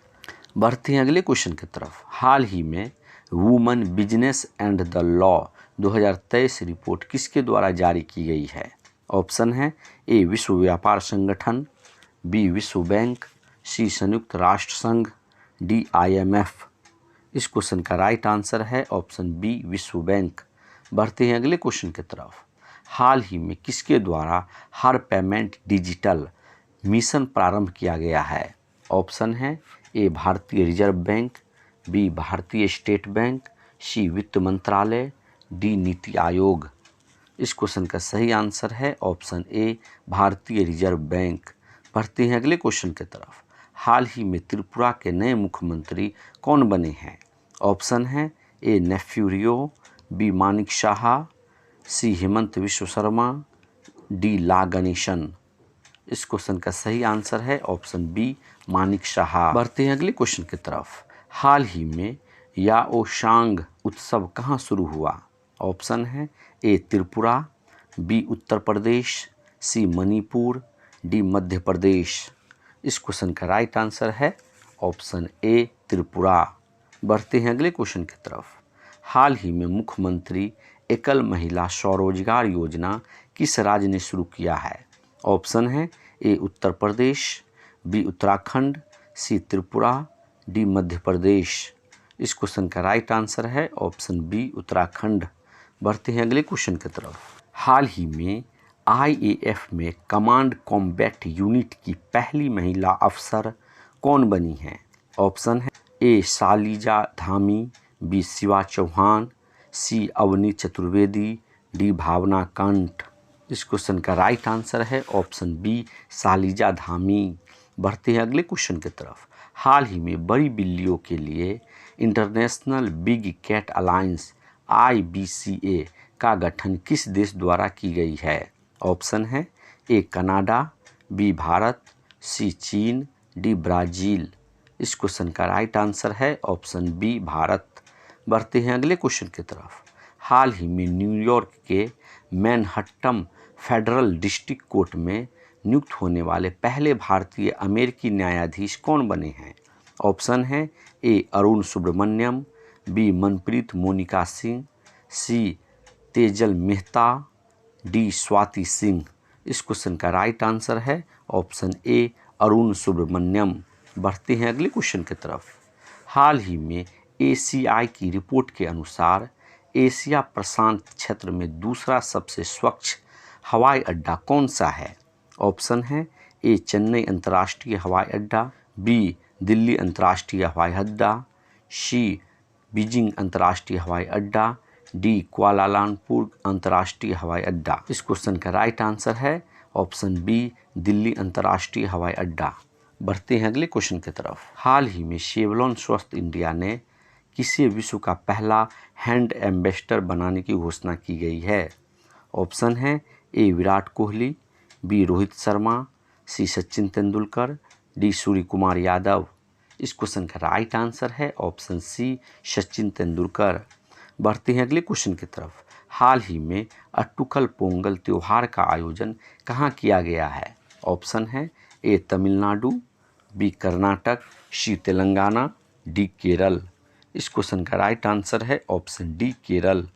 बढ़ते हैं अगले क्वेश्चन की तरफ। हाल ही में woman business and the law 2023 report किसके द्वारा जारी की गई है? ऑप्शन है ए विश्व व्यापार संगठन, बी विश्व बैंक, सी संयुक्त राष्ट्र संघ, डी IMF। इस क्वेश्चन का राइट आंसर है ऑप्शन बी विश्व बैंक। बढ़ते हैं अगले क्वेश्चन की तरफ। हाल ही में किसके द्वारा हर पेमेंट डिजिटल मिशन प्रारंभ किया गया है? ऑप्शन है ए भारतीय रिजर्व बैंक, बी भारतीय स्टेट बैंक, सी वित्त मंत्रालय, डी नीति आयोग। इस क्वेश्चन का सही आंसर है ऑप्शन ए भारतीय रिजर्व बैंक। बढ़ते हैं अगले क्वेश्चन की तरफ। हाल ही में त्रिपुरा के नए मुख्यमंत्री कौन बने हैं? ऑप्शन है ए नेफ्यू रियो, बी मानिक शाह, सी हेमंत विश्व शर्मा, डी ला गणेशन। इस क्वेश्चन का सही आंसर है ऑप्शन बी मानिक शाह। बढ़ते हैं अगले क्वेश्चन की तरफ। हाल ही में याओशांग उत्सव कहाँ शुरू हुआ? ऑप्शन है ए त्रिपुरा, बी उत्तर प्रदेश, सी मणिपुर, डी मध्य प्रदेश। इस क्वेश्चन का राइट आंसर है ऑप्शन ए त्रिपुरा। बढ़ते हैं अगले क्वेश्चन की तरफ। हाल ही में मुख्यमंत्री एकल महिला स्वरोजगार योजना किस राज्य ने शुरू किया है? ऑप्शन है ए उत्तर प्रदेश, बी उत्तराखंड, सी त्रिपुरा, डी मध्य प्रदेश। इस क्वेश्चन का राइट आंसर है ऑप्शन बी उत्तराखंड। बढ़ते हैं अगले क्वेश्चन की तरफ। हाल ही में IAF में कमांड कॉम्बैट यूनिट की पहली महिला अफसर कौन बनी हैं? ऑप्शन है ए शालिजा धामी, बी शिवा चौहान, सी अवनी चतुर्वेदी, डी भावना कंठ। इस क्वेश्चन का राइट आंसर है ऑप्शन बी शालिजा धामी। बढ़ते हैं अगले क्वेश्चन की तरफ। हाल ही में बड़ी बिल्लियों के लिए International Big Cat Alliance IBCA का गठन किस देश द्वारा की गई है? ऑप्शन है ए कनाडा, बी भारत, सी चीन, डी ब्राज़ील। इस क्वेश्चन का राइट आंसर है ऑप्शन बी भारत। बढ़ते हैं अगले क्वेश्चन की तरफ। हाल ही में न्यूयॉर्क के मैनहट्टन फेडरल डिस्ट्रिक्ट कोर्ट में नियुक्त होने वाले पहले भारतीय अमेरिकी न्यायाधीश कौन बने हैं? ऑप्शन है A Arun Subramaniam, B Manpreet Monika Singh, C Tejal Mehta, D Swati Singh. इस क्वेश्चन का राइट आंसर है ऑप्शन ए अरुण सुब्रमण्यम। बढ़ते हैं अगले क्वेश्चन की तरफ। हाल ही में ACI की रिपोर्ट के अनुसार एशिया प्रशांत क्षेत्र में दूसरा सबसे स्वच्छ हवाई अड्डा कौन सा है? ऑप्शन है ए चेन्नई अंतर्राष्ट्रीय हवाई अड्डा, बी दिल्ली अंतर्राष्ट्रीय हवाई अड्डा, सी बीजिंग अंतर्राष्ट्रीय हवाई अड्डा, डी कुआलालंपुर अंतर्राष्ट्रीय हवाई अड्डा। इस क्वेश्चन का राइट आंसर है ऑप्शन बी दिल्ली अंतर्राष्ट्रीय हवाई अड्डा। बढ़ते हैं अगले क्वेश्चन की तरफ। हाल ही में सेवलॉन स्वस्थ इंडिया ने किसे विश्व का पहला हैंड एम्बेसडर बनाने की घोषणा की गई है? ऑप्शन है ए विराट कोहली, बी रोहित शर्मा, सी सचिन तेंदुलकर, डी सूर्य कुमार यादव। इस क्वेश्चन का राइट आंसर है ऑप्शन सी सचिन तेंदुलकर। बढ़ते हैं अगले क्वेश्चन की तरफ। हाल ही में अट्टुकल पोंगल त्योहार का आयोजन कहाँ किया गया है? ऑप्शन है ए तमिलनाडु, बी कर्नाटक, सी तेलंगाना, डी केरल। इस क्वेश्चन का राइट आंसर है ऑप्शन डी केरल।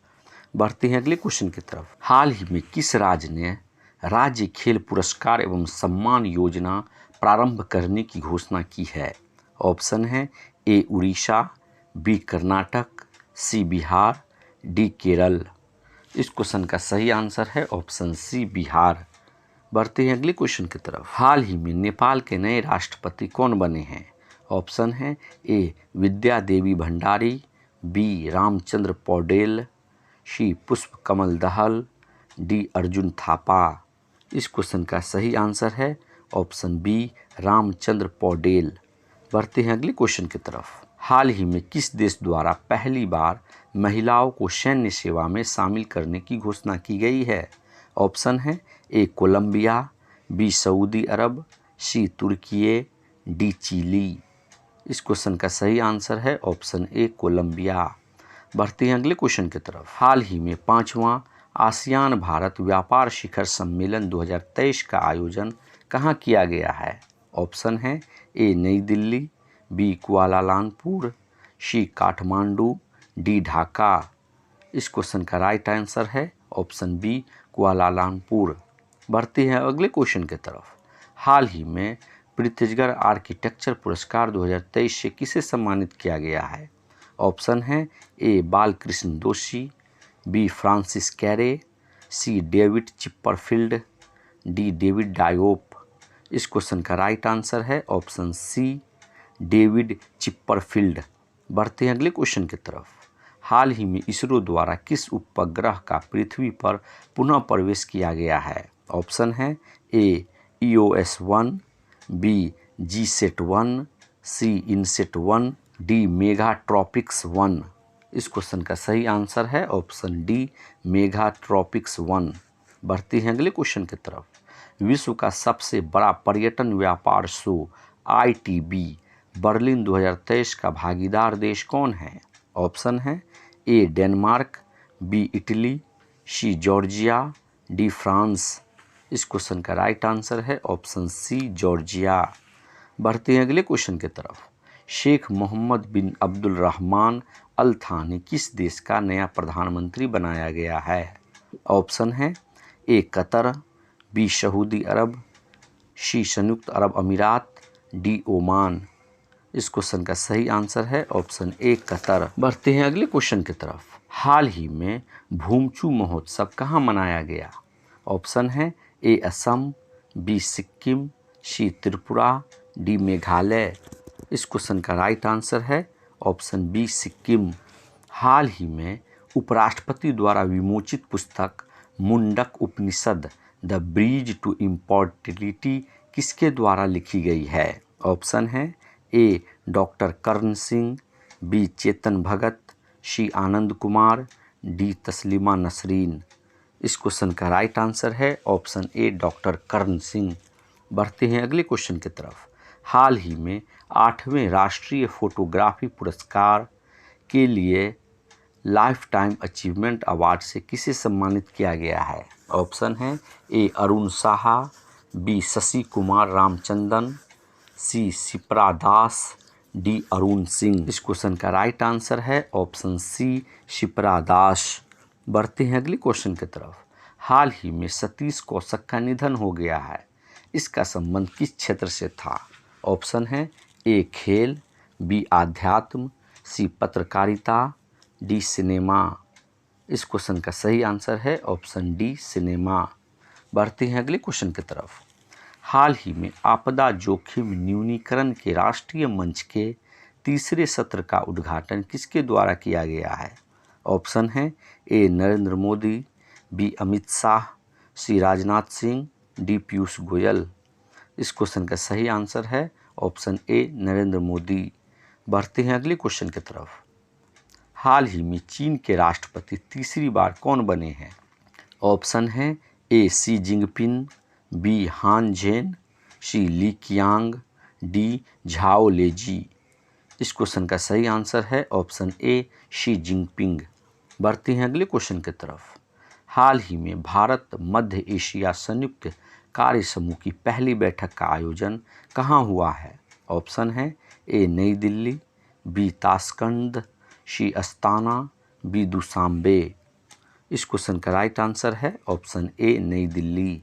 बढ़ते हैं अगले क्वेश्चन की तरफ। हाल ही में किस राज्य ने राज्य खेल पुरस्कार एवं सम्मान योजना प्रारंभ करने की घोषणा की है? ऑप्शन है ए उड़ीसा, बी कर्नाटक, सी बिहार, डी केरल। इस क्वेश्चन का सही आंसर है ऑप्शन सी बिहार। बढ़ते हैं अगले क्वेश्चन की तरफ। हाल ही में नेपाल के नए राष्ट्रपति कौन बने हैं? ऑप्शन है ए विद्या देवी भंडारी, बी रामचंद्र पौडेल, सी पुष्प कमल दहल, डी अर्जुन थापा। इस क्वेश्चन का सही आंसर है ऑप्शन बी रामचंद्र पौडेल। बढ़ते हैं अगले क्वेश्चन की तरफ। हाल ही में किस देश द्वारा पहली बार महिलाओं को सैन्य सेवा में शामिल करने की घोषणा की गई है? ऑप्शन है ए कोलंबिया, बी सऊदी अरब, सी तुर्की, डी चिली। इस क्वेश्चन का सही आंसर है ऑप्शन ए कोलंबिया। बढ़ते हैं अगले क्वेश्चन की तरफ। हाल ही में 5वां आसियान भारत व्यापार शिखर सम्मेलन 2023 का आयोजन कहाँ किया गया है? ऑप्शन है A Nai Delhi, B Kuala Lumpur, C Kathmandu, D Dhaka. इस क्वेश्चन का राइट आंसर है ऑप्शन बी कुआलालंपुर। बढ़ते हैं अगले क्वेश्चन की तरफ। हाल ही में प्रीतिजगर आर्किटेक्चर पुरस्कार 2023 से किसे सम्मानित किया गया है? ऑप्शन है ए बालकृष्ण दोषी, बी फ्रांसिस कैरे, C David चिप्परफील्ड, D David Diop. इस क्वेश्चन का राइट आंसर है ऑप्शन सी डेविड चिप्परफील्ड। बढ़ते हैं अगले क्वेश्चन की तरफ। हाल ही में इसरो द्वारा किस उपग्रह का पृथ्वी पर पुनः प्रवेश किया गया है? ऑप्शन है ए EOS-1, बी GSAT-1, सी INSET-1, डी मेगाट्रॉपिक्स-1। इस क्वेश्चन का सही आंसर है ऑप्शन डी मेगाट्रॉपिक्स-1। बढ़ते हैं अगले क्वेश्चन की तरफ। विश्व का सबसे बड़ा पर्यटन व्यापार शो ITB बर्लिन 2023 का भागीदार देश कौन है? ऑप्शन है ए डेनमार्क, बी इटली, सी जॉर्जिया, डी फ्रांस। इस क्वेश्चन का राइट आंसर है ऑप्शन सी जॉर्जिया। बढ़ते हैं अगले क्वेश्चन की तरफ। शेख मोहम्मद बिन अब्दुल रहमान अल थानी किस देश का नया प्रधानमंत्री बनाया गया है? ऑप्शन है ए कतर, बी सऊदी अरब, सी संयुक्त अरब अमीरात, डी ओमान। इस क्वेश्चन का सही आंसर है ऑप्शन ए कतर। बढ़ते हैं अगले क्वेश्चन की तरफ। हाल ही में भूमचू महोत्सव कहाँ मनाया गया? ऑप्शन है ए असम, बी सिक्किम, सी त्रिपुरा, डी मेघालय। इस क्वेश्चन का राइट आंसर है ऑप्शन बी सिक्किम। हाल ही में उपराष्ट्रपति द्वारा विमोचित पुस्तक मुंडक उपनिषद द ब्रिज टू इम्मॉर्टैलिटी किसके द्वारा लिखी गई है? ऑप्शन है A doctor Karna Singh, B Chetan Bhagat, C Anand Kumar, D Taslima Nasreen. इस क्वेश्चन का राइट आंसर है ऑप्शन ए डॉक्टर कर्ण सिंह। बढ़ते हैं अगले क्वेश्चन की तरफ। हाल ही में 8वें राष्ट्रीय फोटोग्राफी पुरस्कार के लिए लाइफ टाइम अचीवमेंट अवार्ड से किसे सम्मानित किया गया है? ऑप्शन है A Arun Saha, B Shashi Kumar Ramchandan, C Shipra Das, D Arun Singh. इस क्वेश्चन का राइट आंसर है ऑप्शन सी शिप्रा दास। बढ़ते हैं अगले क्वेश्चन की तरफ। हाल ही में सतीश कौशक का निधन हो गया है, इसका संबंध किस क्षेत्र से था? ऑप्शन है ए खेल, बी आध्यात्म, सी पत्रकारिता, डी सिनेमा। इस क्वेश्चन का सही आंसर है ऑप्शन डी सिनेमा। बढ़ते हैं अगले क्वेश्चन की तरफ। हाल ही में आपदा जोखिम न्यूनीकरण के राष्ट्रीय मंच के तीसरे सत्र का उद्घाटन किसके द्वारा किया गया है? ऑप्शन है ए नरेंद्र मोदी, बी अमित शाह, सी राजनाथ सिंह, डी पीयूष गोयल। इस क्वेश्चन का सही आंसर है ऑप्शन ए नरेंद्र मोदी। बढ़ते हैं अगले क्वेश्चन की तरफ। हाल ही में चीन के राष्ट्रपति तीसरी बार कौन बने हैं? ऑप्शन है ए शी जिनपिंग, बी हान जेन, सी ली कियांग, डी झाओ लेजी। इस क्वेश्चन का सही आंसर है ऑप्शन ए शी जिनपिंग। बढ़ते हैं अगले क्वेश्चन की तरफ। हाल ही में भारत मध्य एशिया संयुक्त कार्य समूह की पहली बैठक का आयोजन कहाँ हुआ है? ऑप्शन है A Nai Delhi, B Tashkent, C Astana, B Dushanbe. इस क्वेश्चन का राइट आंसर है ऑप्शन ए नई दिल्ली।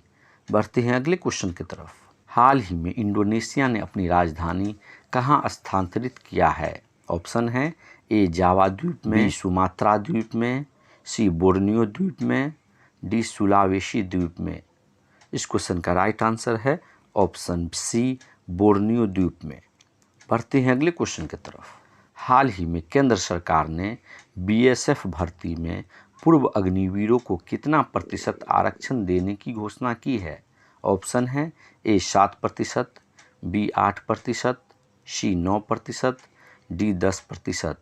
बढ़ते हैं अगले क्वेश्चन की तरफ। हाल ही में इंडोनेशिया ने अपनी राजधानी कहाँ स्थानांतरित किया है? ऑप्शन है ए जावा द्वीप में, बी सुमात्रा द्वीप में, सी बोर्नियो द्वीप में, डी सुलावेशी द्वीप में। इस क्वेश्चन का राइट आंसर है ऑप्शन सी बोर्नियो द्वीप में। बढ़ते हैं अगले क्वेश्चन की तरफ। हाल ही में केंद्र सरकार ने बीएसएफ भर्ती में पूर्व अग्निवीरों को कितना प्रतिशत आरक्षण देने की घोषणा की है? ऑप्शन है ए 7%, बी 8%, सी 9%, डी 10%।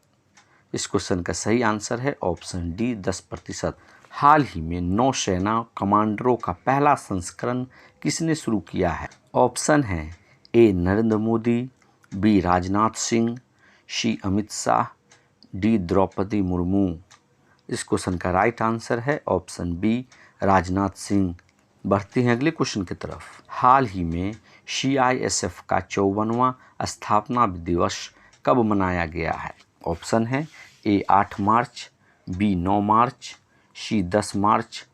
इस क्वेश्चन का सही आंसर है ऑप्शन डी 10%। हाल ही में नौसेना कमांडरों का पहला संस्करण किसने शुरू किया है? ऑप्शन है ए नरेंद्र मोदी, बी राजनाथ सिंह, सी अमित शाह, डी द्रौपदी मुर्मू। इस क्वेश्चन का राइट आंसर है ऑप्शन बी राजनाथ सिंह। बढ़ते हैं अगले क्वेश्चन की तरफ। हाल ही में सीआईएसएफ का 54वां स्थापना दिवस कब मनाया गया है? ऑप्शन है ए 8 मार्च, बी 9 मार्च, सी 10 मार्च,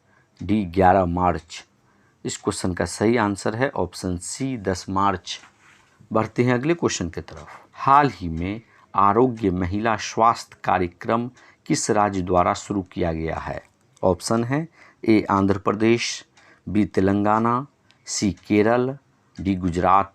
डी 11 मार्च। इस क्वेश्चन का सही आंसर है ऑप्शन सी 10 मार्च। बढ़ते हैं अगले क्वेश्चन की तरफ। हाल ही में आरोग्य महिला स्वास्थ्य कार्यक्रम किस राज्य द्वारा शुरू किया गया है? ऑप्शन है ए आंध्र प्रदेश, बी तेलंगाना, सी केरल, डी गुजरात।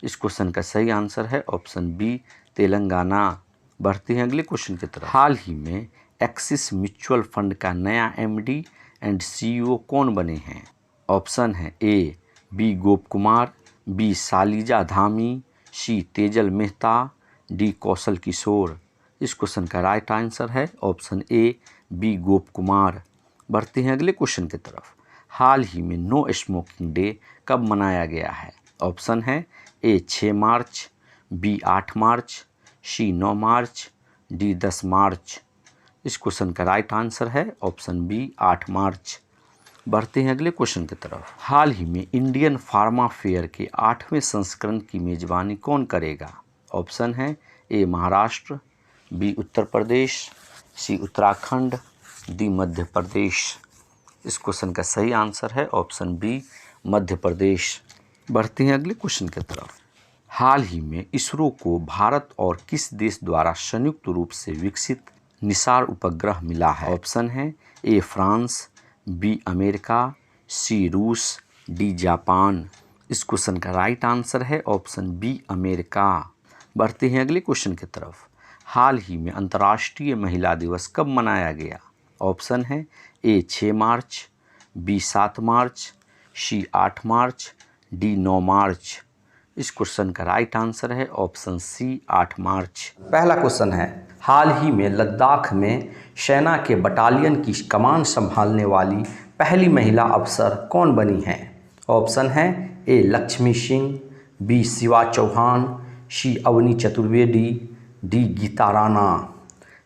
इस क्वेश्चन का सही आंसर है ऑप्शन बी तेलंगाना। बढ़ते हैं अगले क्वेश्चन की तरफ। हाल ही में एक्सिस म्यूचुअल फंड का नया एमडी एंड सीईओ कौन बने हैं? ऑप्शन है A B Gop Kumar, B Shalija Dhami, C Tejal Mehta, D Kaushal Kishore. इस क्वेश्चन का राइट आंसर है option A B Gop Kumar. बढ़ते हैं अगले क्वेश्चन की तरफ। हाल ही में नो स्मोकिंग डे कब मनाया गया है? ऑप्शन है ए 6 मार्च, बी 8 मार्च, सी 9 मार्च, डी 10 मार्च। इस क्वेश्चन का राइट आंसर है ऑप्शन बी 8 मार्च। बढ़ते हैं अगले क्वेश्चन की तरफ। हाल ही में इंडियन फार्मा फेयर के 8वें संस्करण की मेजबानी कौन करेगा? ऑप्शन है ए महाराष्ट्र, बी उत्तर प्रदेश, सी उत्तराखंड, डी मध्य प्रदेश। इस क्वेश्चन का सही आंसर है ऑप्शन बी मध्य प्रदेश। बढ़ते हैं अगले क्वेश्चन की तरफ। हाल ही में इसरो को भारत और किस देश द्वारा संयुक्त रूप से विकसित निसार उपग्रह मिला है? ऑप्शन है ए फ्रांस, बी अमेरिका, सी रूस, डी जापान। इस क्वेश्चन का राइट आंसर है ऑप्शन बी अमेरिका। बढ़ते हैं अगले क्वेश्चन की तरफ। हाल ही में अंतर्राष्ट्रीय महिला दिवस कब मनाया गया? ऑप्शन है ए 6 मार्च, बी 7 मार्च, सी 8 मार्च, डी 9 मार्च। इस क्वेश्चन का राइट आंसर है ऑप्शन सी 8 मार्च। पहला क्वेश्चन है, हाल ही में लद्दाख में सेना के बटालियन की कमान संभालने वाली पहली महिला अफसर कौन बनी हैं? ऑप्शन है ए लक्ष्मी सिंह, बी शिवा चौहान, सी अवनी चतुर्वेदी, डी गीता राणा।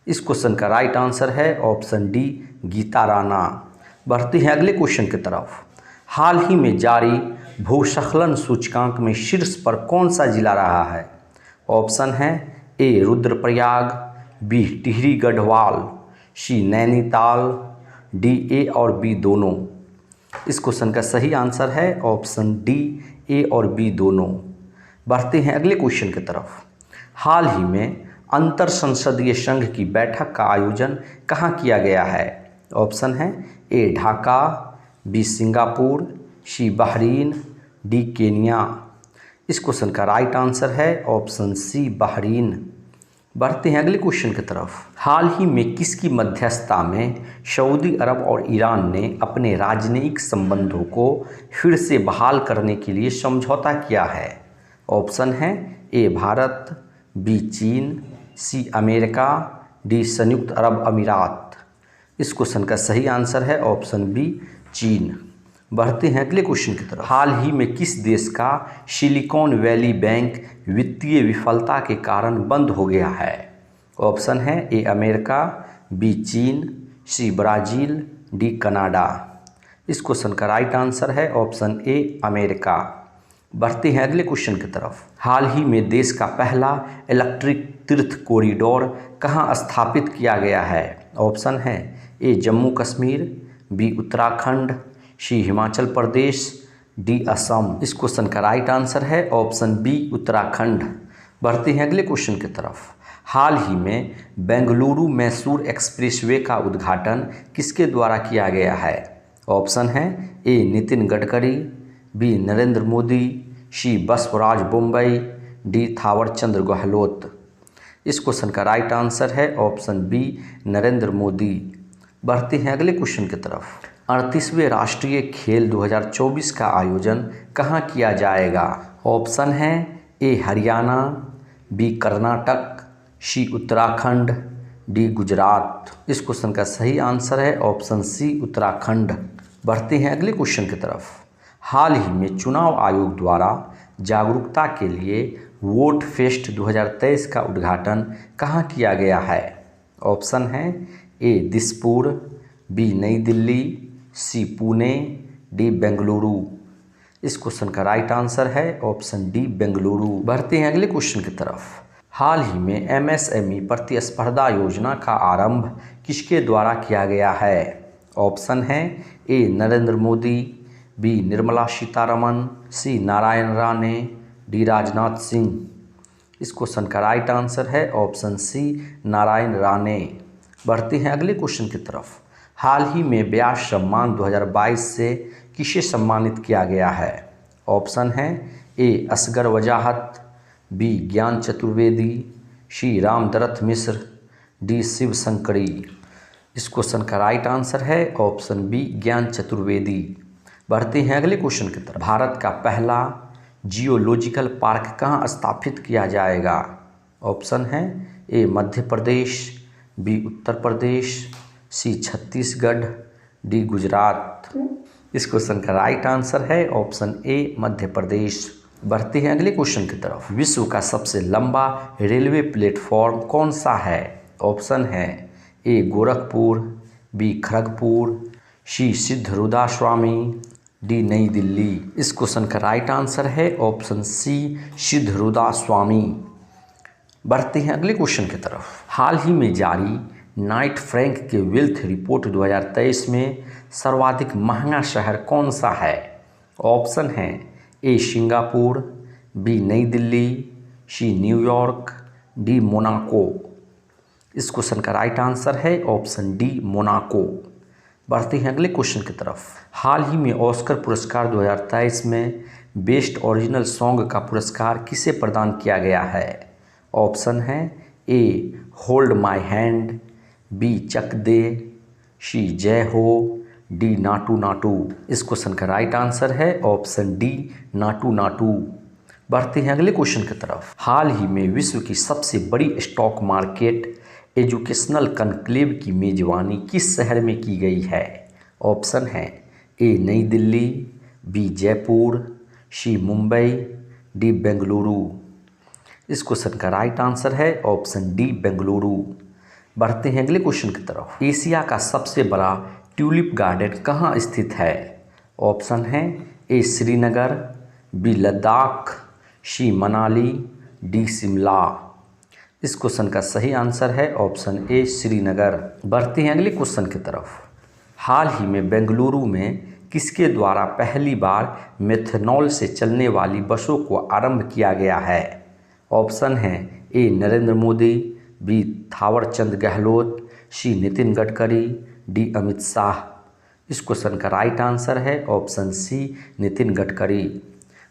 इस क्वेश्चन का राइट आंसर है ऑप्शन डी गीता राणा। बढ़ते हैं अगले क्वेश्चन की तरफ। हाल ही में जारी भूस्खलन सूचकांक में शीर्ष पर कौन सा जिला रहा है? ऑप्शन है A Rudraprayag, B Tehri Garhwal, C Nainital, D A और बी दोनों। इस क्वेश्चन का सही आंसर है ऑप्शन डी ए और बी दोनों। बढ़ते हैं अगले क्वेश्चन की तरफ। हाल ही में अंतर संसदीय संघ की बैठक का आयोजन कहाँ किया गया है? ऑप्शन है ए ढाका, बी सिंगापुर, सी बहरीन, डी केनिया। इस क्वेश्चन का राइट आंसर है ऑप्शन सी बहरीन। बढ़ते हैं अगले क्वेश्चन की तरफ। हाल ही में किसकी मध्यस्थता में सऊदी अरब और ईरान ने अपने राजनयिक संबंधों को फिर से बहाल करने के लिए समझौता किया है? ऑप्शन है ए भारत, बी चीन, सी अमेरिका, डी संयुक्त अरब अमीरात। इस क्वेश्चन का सही आंसर है ऑप्शन बी चीन। बढ़ते हैं अगले क्वेश्चन की तरफ। हाल ही में किस देश का सिलिकॉन वैली बैंक वित्तीय विफलता के कारण बंद हो गया है? ऑप्शन है ए अमेरिका, बी चीन, सी ब्राज़ील, डी कनाडा। इस क्वेश्चन का राइट आंसर है ऑप्शन ए अमेरिका। बढ़ते हैं अगले क्वेश्चन की तरफ। हाल ही में देश का पहला इलेक्ट्रिक तीर्थ कॉरिडोर कहाँ स्थापित किया गया है? ऑप्शन है ए जम्मू कश्मीर, बी उत्तराखंड, सी हिमाचल प्रदेश, डी असम। इस क्वेश्चन का राइट आंसर है ऑप्शन बी उत्तराखंड। बढ़ते हैं अगले क्वेश्चन की तरफ। हाल ही में बेंगलुरु मैसूर एक्सप्रेसवे का उद्घाटन किसके द्वारा किया गया है? ऑप्शन है ए नितिन गडकरी, बी नरेंद्र मोदी, सी बसवराज बोम्बई, डी थावरचंद गहलोत। इस क्वेश्चन का राइट आंसर है ऑप्शन बी नरेंद्र मोदी। बढ़ते हैं अगले क्वेश्चन की तरफ। 38वें राष्ट्रीय खेल 2024 का आयोजन कहाँ किया जाएगा? ऑप्शन है ए हरियाणा, बी कर्नाटक, सी उत्तराखंड, डी गुजरात। इस क्वेश्चन का सही आंसर है ऑप्शन सी उत्तराखंड। बढ़ते हैं अगले क्वेश्चन की तरफ। हाल ही में चुनाव आयोग द्वारा जागरूकता के लिए वोट फेस्ट 2023 का उद्घाटन कहाँ किया गया है? ऑप्शन है ए दिसपुर, बी नई दिल्ली, सी पुणे, डी बेंगलुरु। इस क्वेश्चन का राइट आंसर है ऑप्शन डी बेंगलुरु। बढ़ते हैं अगले क्वेश्चन की तरफ। हाल ही में एमएसएमई प्रतिस्पर्धा योजना का आरंभ किसके द्वारा किया गया है? ऑप्शन है ए नरेंद्र मोदी, बी निर्मला सीतारमन, सी नारायण राणे, डी राजनाथ सिंह। इस क्वेश्चन का राइट आंसर है ऑप्शन सी नारायण राणे। बढ़ते हैं अगले क्वेश्चन की तरफ। हाल ही में व्यास सम्मान 2022 से किसे सम्मानित किया गया है? ऑप्शन है ए असगर वजाहत, बी ज्ञान चतुर्वेदी, सी रामदरथ मिश्र, डी शिव शंकरी। इस क्वेश्चन का राइट आंसर है ऑप्शन बी ज्ञान चतुर्वेदी। बढ़ते हैं अगले क्वेश्चन की तरफ। भारत का पहला जियोलॉजिकल पार्क कहाँ स्थापित किया जाएगा? ऑप्शन है ए मध्य प्रदेश, बी उत्तर प्रदेश, सी छत्तीसगढ़, डी गुजरात। इस क्वेश्चन का राइट आंसर है ऑप्शन ए मध्य प्रदेश। बढ़ते हैं अगले क्वेश्चन की तरफ। विश्व का सबसे लंबा रेलवे प्लेटफॉर्म कौन सा है? ऑप्शन है ए गोरखपुर, बी खड़गपुर, सी सिद्धरूदा स्वामी, डी नई दिल्ली। इस क्वेश्चन का राइट आंसर है ऑप्शन सी सिद्धरूदा स्वामी। बढ़ते हैं अगले क्वेश्चन की तरफ। हाल ही में जारी नाइट फ्रैंक के वेल्थ रिपोर्ट 2023 में सर्वाधिक महंगा शहर कौन सा है? ऑप्शन है ए Singapore, B New Delhi, C New York, D Monaco. इस क्वेश्चन का राइट आंसर है ऑप्शन डी मोनाको। बढ़ते हैं अगले क्वेश्चन की तरफ। हाल ही में ऑस्कर पुरस्कार 2023 में बेस्ट ओरिजिनल सॉन्ग का पुरस्कार किसे प्रदान किया गया है? ऑप्शन है ए होल्ड माई हैंड, बी चक दे, सी जय हो, डी नाटू नाटू। इस क्वेश्चन का राइट आंसर है ऑप्शन डी नाटू नाटू। बढ़ते हैं अगले क्वेश्चन की तरफ। हाल ही में विश्व की सबसे बड़ी स्टॉक मार्केट एजुकेशनल कॉन्क्लेव की मेजबानी किस शहर में की गई है? ऑप्शन है A Nai Delhi, B Jaipur, C Mumbai, D Bengaluru. इस क्वेश्चन का राइट आंसर है ऑप्शन डी बेंगलुरु। बढ़ते हैं अगले क्वेश्चन की तरफ। एशिया का सबसे बड़ा ट्यूलिप गार्डन कहाँ स्थित है? ऑप्शन है ए श्रीनगर, बी लद्दाख, सी मनाली, डी शिमला। इस क्वेश्चन का सही आंसर है ऑप्शन ए श्रीनगर। बढ़ते हैं अगले क्वेश्चन की तरफ। हाल ही में बेंगलुरु में किसके द्वारा पहली बार मेथनॉल से चलने वाली बसों को आरंभ किया गया है? ऑप्शन है ए नरेंद्र मोदी, बी थावरचंद गहलोत, सी नितिन गडकरी, डी अमित शाह। इस क्वेश्चन का राइट आंसर है ऑप्शन सी नितिन गडकरी।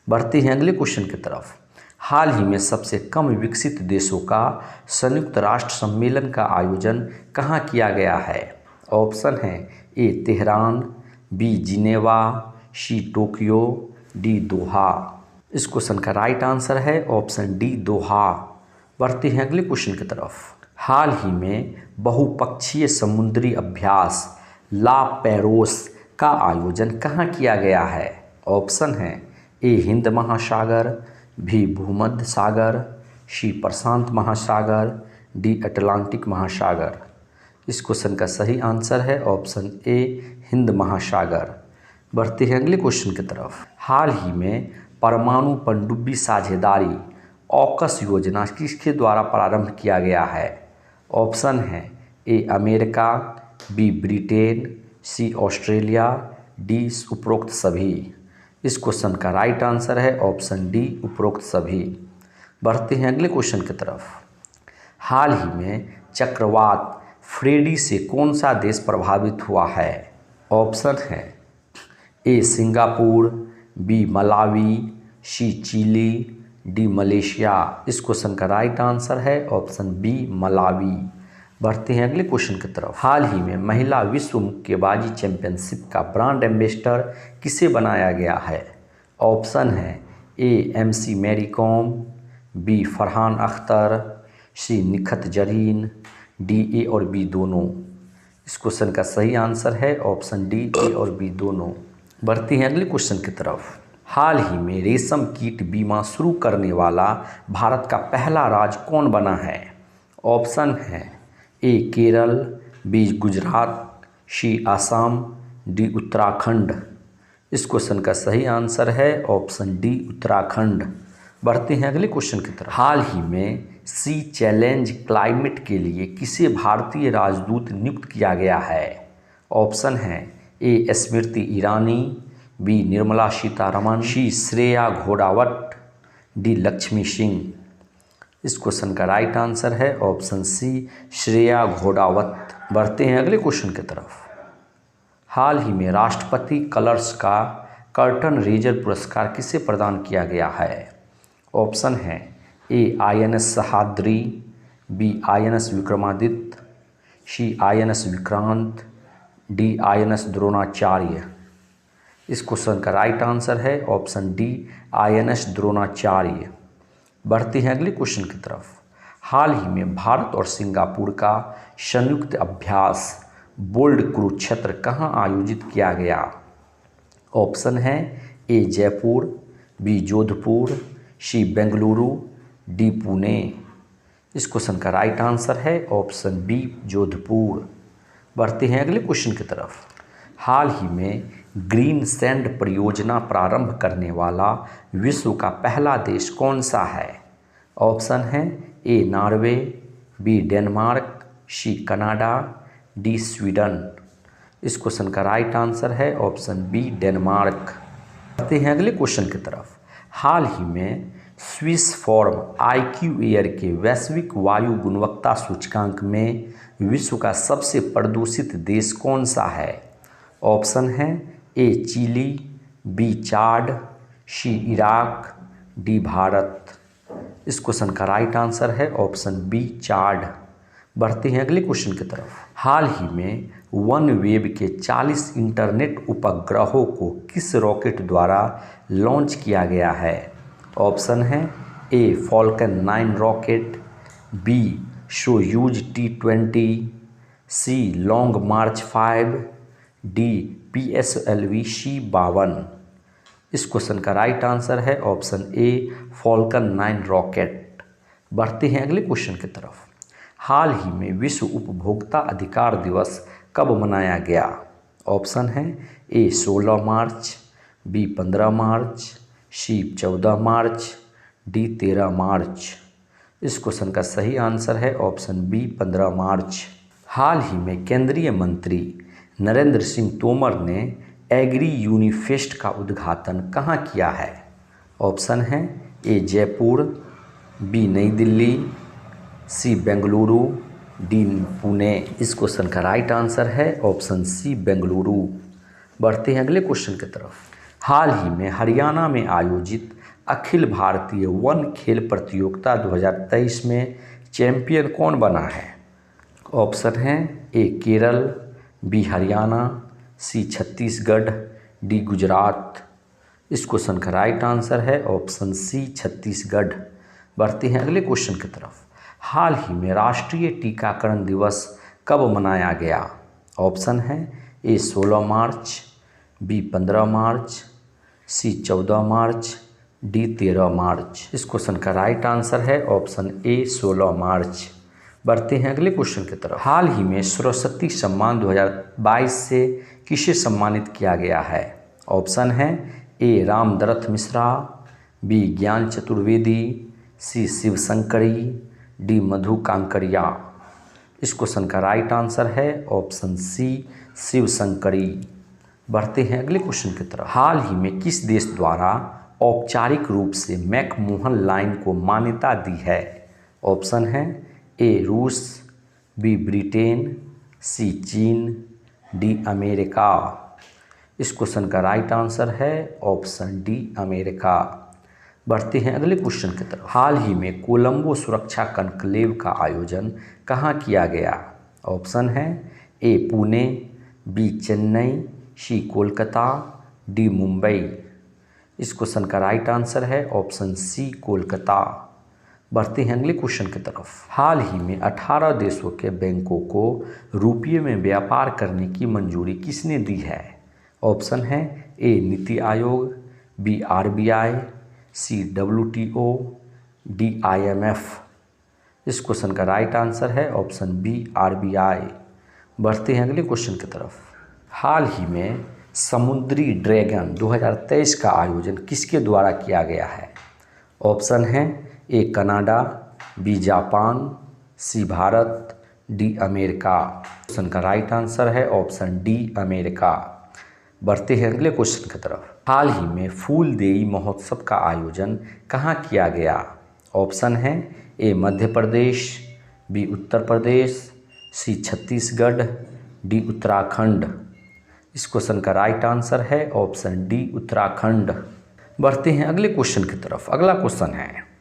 बढ़ते हैं अगले क्वेश्चन की तरफ। हाल ही में सबसे कम विकसित देशों का संयुक्त राष्ट्र सम्मेलन का आयोजन कहाँ किया गया है? ऑप्शन है A Tehran, B Geneva, C Tokyo, D Doha. इस क्वेश्चन का राइट आंसर है ऑप्शन डी दोहा। बढ़ते हैं अगले क्वेश्चन की तरफ। हाल ही में बहुपक्षीय समुद्री अभ्यास ला पेरोस का आयोजन कहाँ किया गया है? ऑप्शन है ए हिंद महासागर, भी भूमध्य सागर, सी प्रशांत महासागर, डी अटलांटिक महासागर। इस क्वेश्चन का सही आंसर है ऑप्शन ए हिंद महासागर। बढ़ते हैं अगले क्वेश्चन की तरफ। हाल ही में परमाणु पनडुब्बी साझेदारी ऑकस योजना किसके द्वारा प्रारंभ किया गया है? ऑप्शन है A America, B Britain, C Australia, D उपरोक्त सभी। इस क्वेश्चन का राइट आंसर है ऑप्शन डी उपरोक्त सभी। बढ़ते हैं अगले क्वेश्चन की तरफ। हाल ही में चक्रवात फ्रेडी से कौन सा देश प्रभावित हुआ है? ऑप्शन है ए सिंगापुर, बी मलावी, सी चिली, डी मलेशिया। इस क्वेश्चन का राइट आंसर है ऑप्शन बी मलावी। बढ़ते हैं अगले क्वेश्चन की तरफ। हाल ही में महिला विश्व मुक्केबाजी चैंपियनशिप का ब्रांड एम्बेसडर किसे बनाया गया है? ऑप्शन है A MC Mary Kom, B Farhan Akhtar, C Nikhat Zareen, D A और बी दोनों। इस क्वेश्चन का सही आंसर है ऑप्शन डी ए और बी दोनों। बढ़ते हैं अगले क्वेश्चन की तरफ। हाल ही में रेशम कीट बीमा शुरू करने वाला भारत का पहला राज्य कौन बना है? ऑप्शन है ए केरल, बी गुजरात, सी आसाम, डी उत्तराखंड। इस क्वेश्चन का सही आंसर है ऑप्शन डी उत्तराखंड। बढ़ते हैं अगले क्वेश्चन की तरफ। हाल ही में सी चैलेंज क्लाइमेट के लिए किसे भारतीय राजदूत नियुक्त किया गया है? ऑप्शन है ए स्मृति ईरानी, बी निर्मला सीतारमण, सी श्रेया घोड़ावत, डी लक्ष्मी सिंह। इस क्वेश्चन का राइट आंसर है ऑप्शन सी श्रेया घोड़ावत। बढ़ते हैं अगले क्वेश्चन की तरफ। हाल ही में राष्ट्रपति कलर्स का कर्टन रेजर पुरस्कार किसे प्रदान किया गया है? ऑप्शन है A INS Sahyadri, B INS Vikramaditya, C INS Vikrant, D INS Dronacharya. इस क्वेश्चन का राइट आंसर है ऑप्शन डी INS द्रोणाचार्य। बढ़ते हैं अगले क्वेश्चन की तरफ। हाल ही में भारत और सिंगापुर का संयुक्त अभ्यास बोल्ड कुरुक्षेत्र कहाँ आयोजित किया गया? ऑप्शन है ए जयपुर, बी जोधपुर, सी बेंगलुरु, डी पुणे। इस क्वेश्चन का राइट आंसर है ऑप्शन बी जोधपुर। बढ़ते हैं अगले क्वेश्चन की तरफ। हाल ही में ग्रीन सैंड परियोजना प्रारंभ करने वाला विश्व का पहला देश कौन सा है? ऑप्शन है A Norway, B Denmark, C Canada, D Sweden. इस क्वेश्चन का राइट आंसर है ऑप्शन बी डेनमार्क। बढ़ते हैं अगले क्वेश्चन की तरफ। हाल ही में स्विस फॉर्म IQ एयर के वैश्विक वायु गुणवत्ता सूचकांक में विश्व का सबसे प्रदूषित देश कौन सा है? ऑप्शन है ए चिली, बी चाड, सी इराक, डी भारत। इस क्वेश्चन का राइट आंसर है ऑप्शन बी चाड। बढ़ते हैं अगले क्वेश्चन की तरफ। हाल ही में वन वेब के 40 इंटरनेट उपग्रहों को किस रॉकेट द्वारा लॉन्च किया गया है? ऑप्शन है A Falcon 9 rocket, B Soyuz T-20, C Long March 5, D PSLV C-52। इस क्वेश्चन का राइट आंसर है ऑप्शन ए फॉल्कन 9 रॉकेट। बढ़ते हैं अगले क्वेश्चन की तरफ। हाल ही में विश्व उपभोक्ता अधिकार दिवस कब मनाया गया? ऑप्शन है ए 16 मार्च, बी 15 मार्च, सी 14 मार्च, डी 13 मार्च। इस क्वेश्चन का सही आंसर है ऑप्शन बी 15 मार्च। हाल ही में केंद्रीय मंत्री नरेंद्र सिंह तोमर ने एग्री यूनिफेस्ट का उद्घाटन कहाँ किया है? ऑप्शन है ए जयपुर, बी नई दिल्ली, सी बेंगलुरु, डी पुणे। इस क्वेश्चन का राइट आंसर है ऑप्शन सी बेंगलुरु। बढ़ते हैं अगले क्वेश्चन की तरफ। हाल ही में हरियाणा में आयोजित अखिल भारतीय वन खेल प्रतियोगिता 2023 में चैंपियन कौन बना है? ऑप्शन है ए केरल, बी हरियाणा, सी छत्तीसगढ़, डी गुजरात। इस क्वेश्चन का राइट आंसर है ऑप्शन सी छत्तीसगढ़। बढ़ते हैं अगले क्वेश्चन की तरफ। हाल ही में राष्ट्रीय टीकाकरण दिवस कब मनाया गया? ऑप्शन है ए 16 मार्च, बी 15 मार्च, सी 14 मार्च, डी 13 मार्च। इस क्वेश्चन का राइट आंसर है ऑप्शन ए 16 मार्च। बढ़ते हैं अगले क्वेश्चन की तरफ। हाल ही में सरस्वती सम्मान 2022 से किसे सम्मानित किया गया है? ऑप्शन है ए रामदरथ मिश्रा, बी ज्ञान चतुर्वेदी, सी शिवशंकरी, डी मधु कांकरिया। इस क्वेश्चन का राइट आंसर है ऑप्शन सी शिवशंकरी। बढ़ते हैं अगले क्वेश्चन की तरफ। हाल ही में किस देश द्वारा औपचारिक रूप से मैकमोहन लाइन को मान्यता दी है? ऑप्शन है ए रूस, बी ब्रिटेन, सी चीन, डी अमेरिका। इस क्वेश्चन का राइट आंसर है ऑप्शन डी अमेरिका। बढ़ते हैं अगले क्वेश्चन की तरफ। हाल ही में कोलंबो सुरक्षा कॉन्क्लेव का आयोजन कहाँ किया गया? ऑप्शन है ए पुणे, बी चेन्नई, सी कोलकाता, डी मुंबई। इस क्वेश्चन का राइट आंसर है ऑप्शन सी कोलकाता। बढ़ते हैं अगले क्वेश्चन की तरफ। हाल ही में 18 देशों के बैंकों को रुपये में व्यापार करने की मंजूरी किसने दी है? ऑप्शन है ए नीति आयोग, बी RBI, सी WTO, डी IMF। इस क्वेश्चन का राइट आंसर है ऑप्शन बी RBI। बढ़ते हैं अगले क्वेश्चन की तरफ। हाल ही में समुद्री ड्रैगन 2023 का आयोजन किसके द्वारा किया गया है? ऑप्शन है A Canada, B Japan, C Bharat, D America. Question का राइट आंसर है ऑप्शन डी अमेरिका। बढ़ते हैं अगले क्वेश्चन की तरफ। हाल ही में फूलदेई महोत्सव का आयोजन कहाँ किया गया? ऑप्शन है ए मध्य प्रदेश, बी उत्तर प्रदेश, सी छत्तीसगढ़, डी उत्तराखंड। इस क्वेश्चन का राइट आंसर है ऑप्शन डी उत्तराखंड। बढ़ते हैं अगले क्वेश्चन की तरफ। अगला क्वेश्चन है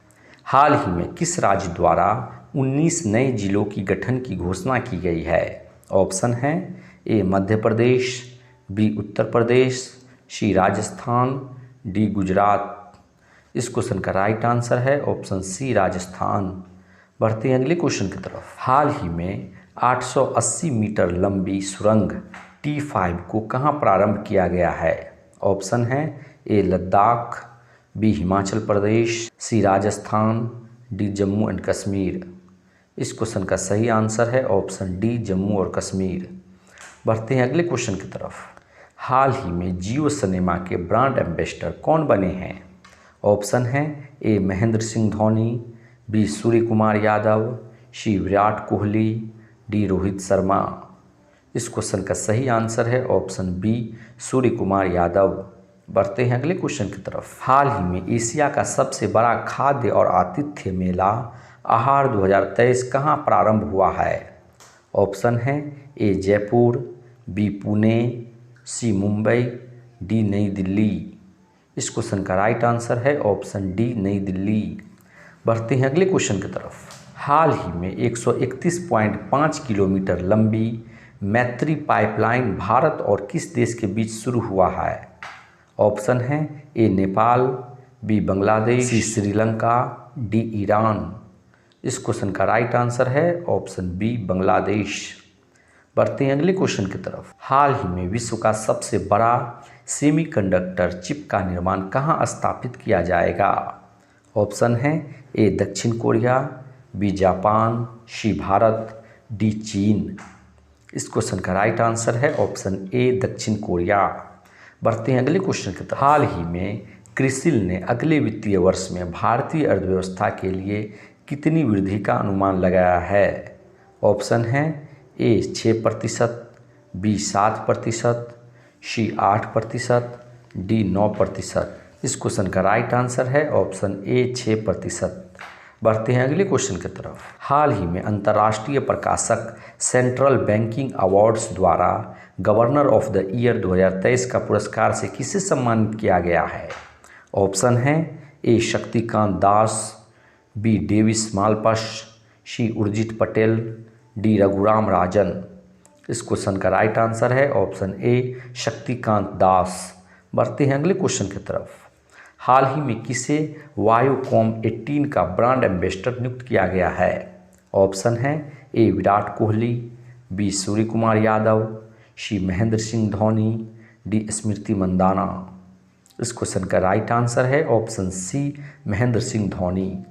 हाल ही में किस राज्य द्वारा 19 नए जिलों की गठन की घोषणा की गई है? ऑप्शन है ए Madhya Pradesh, B Uttar Pradesh, C Rajasthan, D Gujarat. इस क्वेश्चन का राइट आंसर है ऑप्शन सी राजस्थान। बढ़ते हैं अगले क्वेश्चन की तरफ। हाल ही में 880 मीटर लंबी सुरंग T5 को कहाँ प्रारंभ किया गया है? ऑप्शन है A Ladakh, B Himachal Pradesh, C Rajasthan, D Jammu and Kashmir. इस क्वेश्चन का सही आंसर है ऑप्शन डी जम्मू और कश्मीर। बढ़ते हैं अगले क्वेश्चन की तरफ। हाल ही में जियो सिनेमा के ब्रांड एम्बेसडर कौन बने हैं? ऑप्शन है ए महेंद्र सिंह धोनी, बी सूर्य कुमार यादव, सी विराट कोहली, डी रोहित शर्मा। इस क्वेश्चन का सही आंसर है ऑप्शन बी सूर्य कुमार यादव। बढ़ते हैं अगले क्वेश्चन की तरफ। हाल ही में एशिया का सबसे बड़ा खाद्य और आतिथ्य मेला आहार 2023 कहाँ प्रारंभ हुआ है? ऑप्शन है ए जयपुर, बी पुणे, सी मुंबई, डी नई दिल्ली। इस क्वेश्चन का राइट आंसर है ऑप्शन डी नई दिल्ली। बढ़ते हैं अगले क्वेश्चन की तरफ। हाल ही में 131.5 किलोमीटर लंबी मैत्री पाइपलाइन भारत और किस देश के बीच शुरू हुआ है? ऑप्शन है ए नेपाल, बी बांग्लादेश, सी श्रीलंका, डी ईरान। इस क्वेश्चन का राइट आंसर है ऑप्शन बी बांग्लादेश। बढ़ते हैं अगले क्वेश्चन की तरफ। हाल ही में विश्व का सबसे बड़ा सेमीकंडक्टर चिप का निर्माण कहाँ स्थापित किया जाएगा? ऑप्शन है ए दक्षिण Korea, B Japan, C Bharat, D चीन। इस क्वेश्चन का राइट आंसर है ऑप्शन ए दक्षिण कोरिया। बढ़ते हैं अगले क्वेश्चन की तरफ। हाल ही में क्रिसिल ने अगले वित्तीय वर्ष में भारतीय अर्थव्यवस्था के लिए कितनी वृद्धि का अनुमान लगाया है? ऑप्शन है ए 6%, बी 7%, सी 8%, डी 9%। इस क्वेश्चन का राइट आंसर है ऑप्शन ए 6%। बढ़ते हैं अगले क्वेश्चन की तरफ। हाल ही में अंतर्राष्ट्रीय प्रकाशक सेंट्रल बैंकिंग अवार्ड्स द्वारा गवर्नर ऑफ द ईयर 2023 का पुरस्कार से किसे सम्मानित किया गया है? ऑप्शन है ए Shaktikanta Das, B Davis Malpass, सी उर्जित पटेल, डी रघुराम राजन। इस क्वेश्चन का राइट आंसर है ऑप्शन ए शक्तिकांत दास। बढ़ते हैं अगले क्वेश्चन की तरफ। हाल ही में किसे वायोकॉम 18 का ब्रांड एम्बेसडर नियुक्त किया गया है? ऑप्शन है ए विराट कोहली, बी सूर्य कुमार यादव, सी महेंद्र सिंह धोनी, डी स्मृति मंदाना। इस क्वेश्चन का राइट आंसर है ऑप्शन सी महेंद्र सिंह धोनी।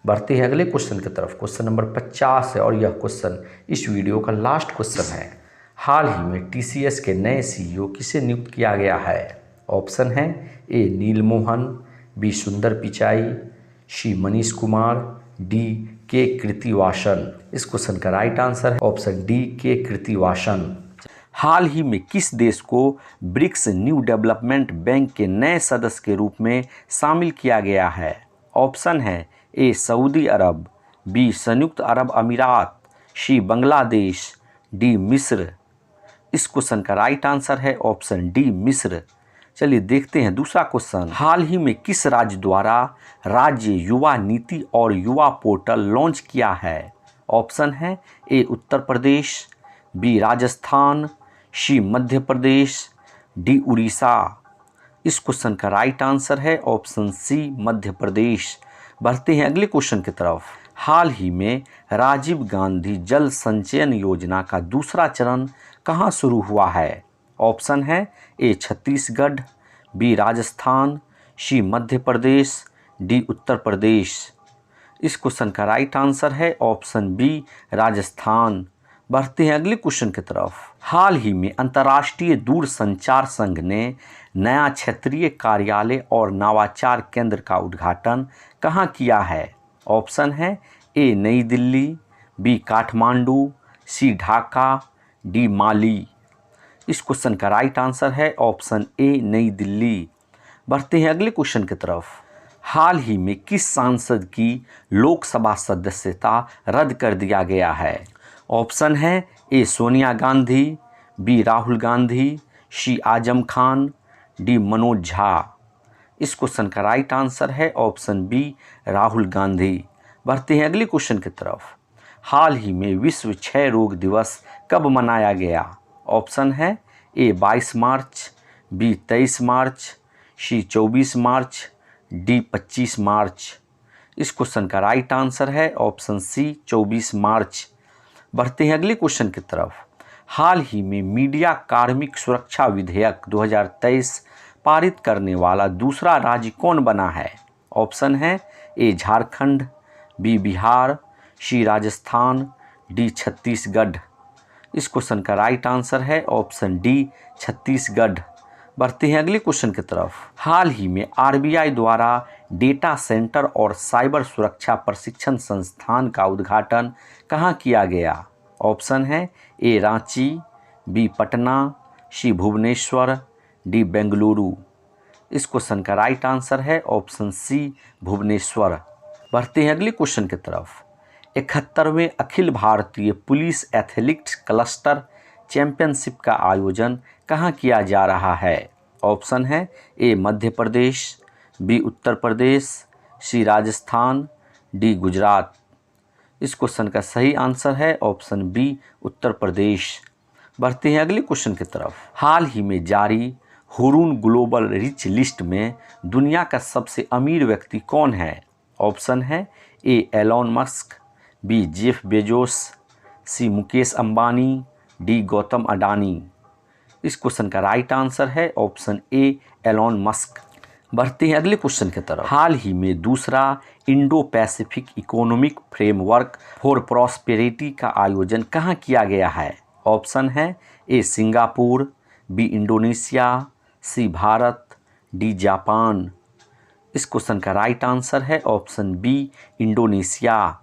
बढ़ते हैं अगले क्वेश्चन की तरफ। क्वेश्चन नंबर 50 है और यह क्वेश्चन इस वीडियो का लास्ट क्वेश्चन है। हाल ही में टीसीएस के नए सीईओ किसे नियुक्त किया गया है? ऑप्शन है ए नील मोहन, बी सुंदर पिचाई, सी मनीष कुमार, डी के कृतिवासन। इस क्वेश्चन का राइट आंसर है ऑप्शन डी के कृतिवासन। हाल ही में किस देश को ब्रिक्स न्यू डेवलपमेंट बैंक के नए सदस्य के रूप में शामिल किया गया है? ऑप्शन है ए सऊदी अरब, बी संयुक्त अरब अमीरात, सी बांग्लादेश, डी मिस्र। इस क्वेश्चन का राइट आंसर है ऑप्शन डी मिस्र। चलिए देखते हैं दूसरा क्वेश्चन। हाल ही में किस राज्य द्वारा राज्य युवा नीति और युवा पोर्टल लॉन्च किया है? ऑप्शन है ए उत्तर प्रदेश, बी राजस्थान, सी मध्य प्रदेश, डी उड़ीसा। इस क्वेश्चन का राइट आंसर है ऑप्शन सी मध्य प्रदेश। बढ़ते हैं अगले क्वेश्चन की तरफ। हाल ही में राजीव गांधी जल संचयन योजना का दूसरा चरण कहाँ शुरू हुआ है? ऑप्शन है ए छत्तीसगढ़, बी राजस्थान, सी मध्य प्रदेश, डी उत्तर प्रदेश। इस क्वेश्चन का राइट आंसर है ऑप्शन बी राजस्थान। बढ़ते हैं अगले क्वेश्चन की तरफ। हाल ही में अंतर्राष्ट्रीय दूरसंचार संघ ने नया क्षेत्रीय कार्यालय और नवाचार केंद्र का उद्घाटन कहाँ किया है? ऑप्शन है A Nai Delhi, B Kathmandu, C Dhaka, D माली। इस क्वेश्चन का राइट आंसर है ऑप्शन ए नई दिल्ली। बढ़ते हैं अगले क्वेश्चन की तरफ। हाल ही में किस सांसद की लोकसभा सदस्यता रद्द कर दिया गया है? ऑप्शन है ए सोनिया गांधी, बी राहुल गांधी, सी आजम खान, डी मनोज झा। इस क्वेश्चन का राइट आंसर है ऑप्शन बी राहुल गांधी। बढ़ते हैं अगले क्वेश्चन की तरफ। हाल ही में विश्व क्षय रोग दिवस कब मनाया गया? ऑप्शन है ए 22 मार्च, बी 23 मार्च, सी 24 मार्च, डी 25 मार्च। इस क्वेश्चन का राइट आंसर है ऑप्शन सी 24 मार्च। बढ़ते हैं अगले क्वेश्चन की तरफ। हाल ही में मीडिया कार्मिक सुरक्षा विधेयक 2023 पारित करने वाला दूसरा राज्य कौन बना है? ऑप्शन है ए झारखंड, बी बिहार, सी राजस्थान, डी छत्तीसगढ़। इस क्वेश्चन का राइट आंसर है ऑप्शन डी छत्तीसगढ़। बढ़ते हैं अगले क्वेश्चन की तरफ। हाल ही में आरबीआई द्वारा डेटा सेंटर और साइबर सुरक्षा प्रशिक्षण संस्थान का उद्घाटन कहाँ किया गया? ऑप्शन है ए रांची, बी पटना, सी भुवनेश्वर, डी बेंगलुरु। इस क्वेश्चन का राइट आंसर है ऑप्शन सी भुवनेश्वर। बढ़ते हैं अगले क्वेश्चन की तरफ। 71वें Akhil Bharatiya police athletics cluster championship का आयोजन कहाँ किया जा रहा है? ऑप्शन है ए Madhya Pradesh, B Uttar Pradesh, C Rajasthan, D Gujarat. इस क्वेश्चन का सही आंसर है ऑप्शन बी उत्तर प्रदेश। बढ़ते हैं अगले क्वेश्चन की तरफ। हाल ही में जारी हुरून ग्लोबल रिच लिस्ट में दुनिया का सबसे अमीर व्यक्ति कौन है? ऑप्शन है A Elon Musk, B Jeff Bezos, C Mukesh Ambani, D Gautam Adani. इस क्वेश्चन का राइट आंसर है ऑप्शन ए एलोन मस्क। बढ़ते हैं अगले क्वेश्चन की तरफ। हाल ही में दूसरा Indo Pacific economic framework for prosperity का आयोजन कहाँ किया गया है? ऑप्शन है ए सिंगापुर, बी इंडोनेशिया, सी भारत, डी जापान। इस क्वेश्चन का राइट आंसर है ऑप्शन बी इंडोनेशिया।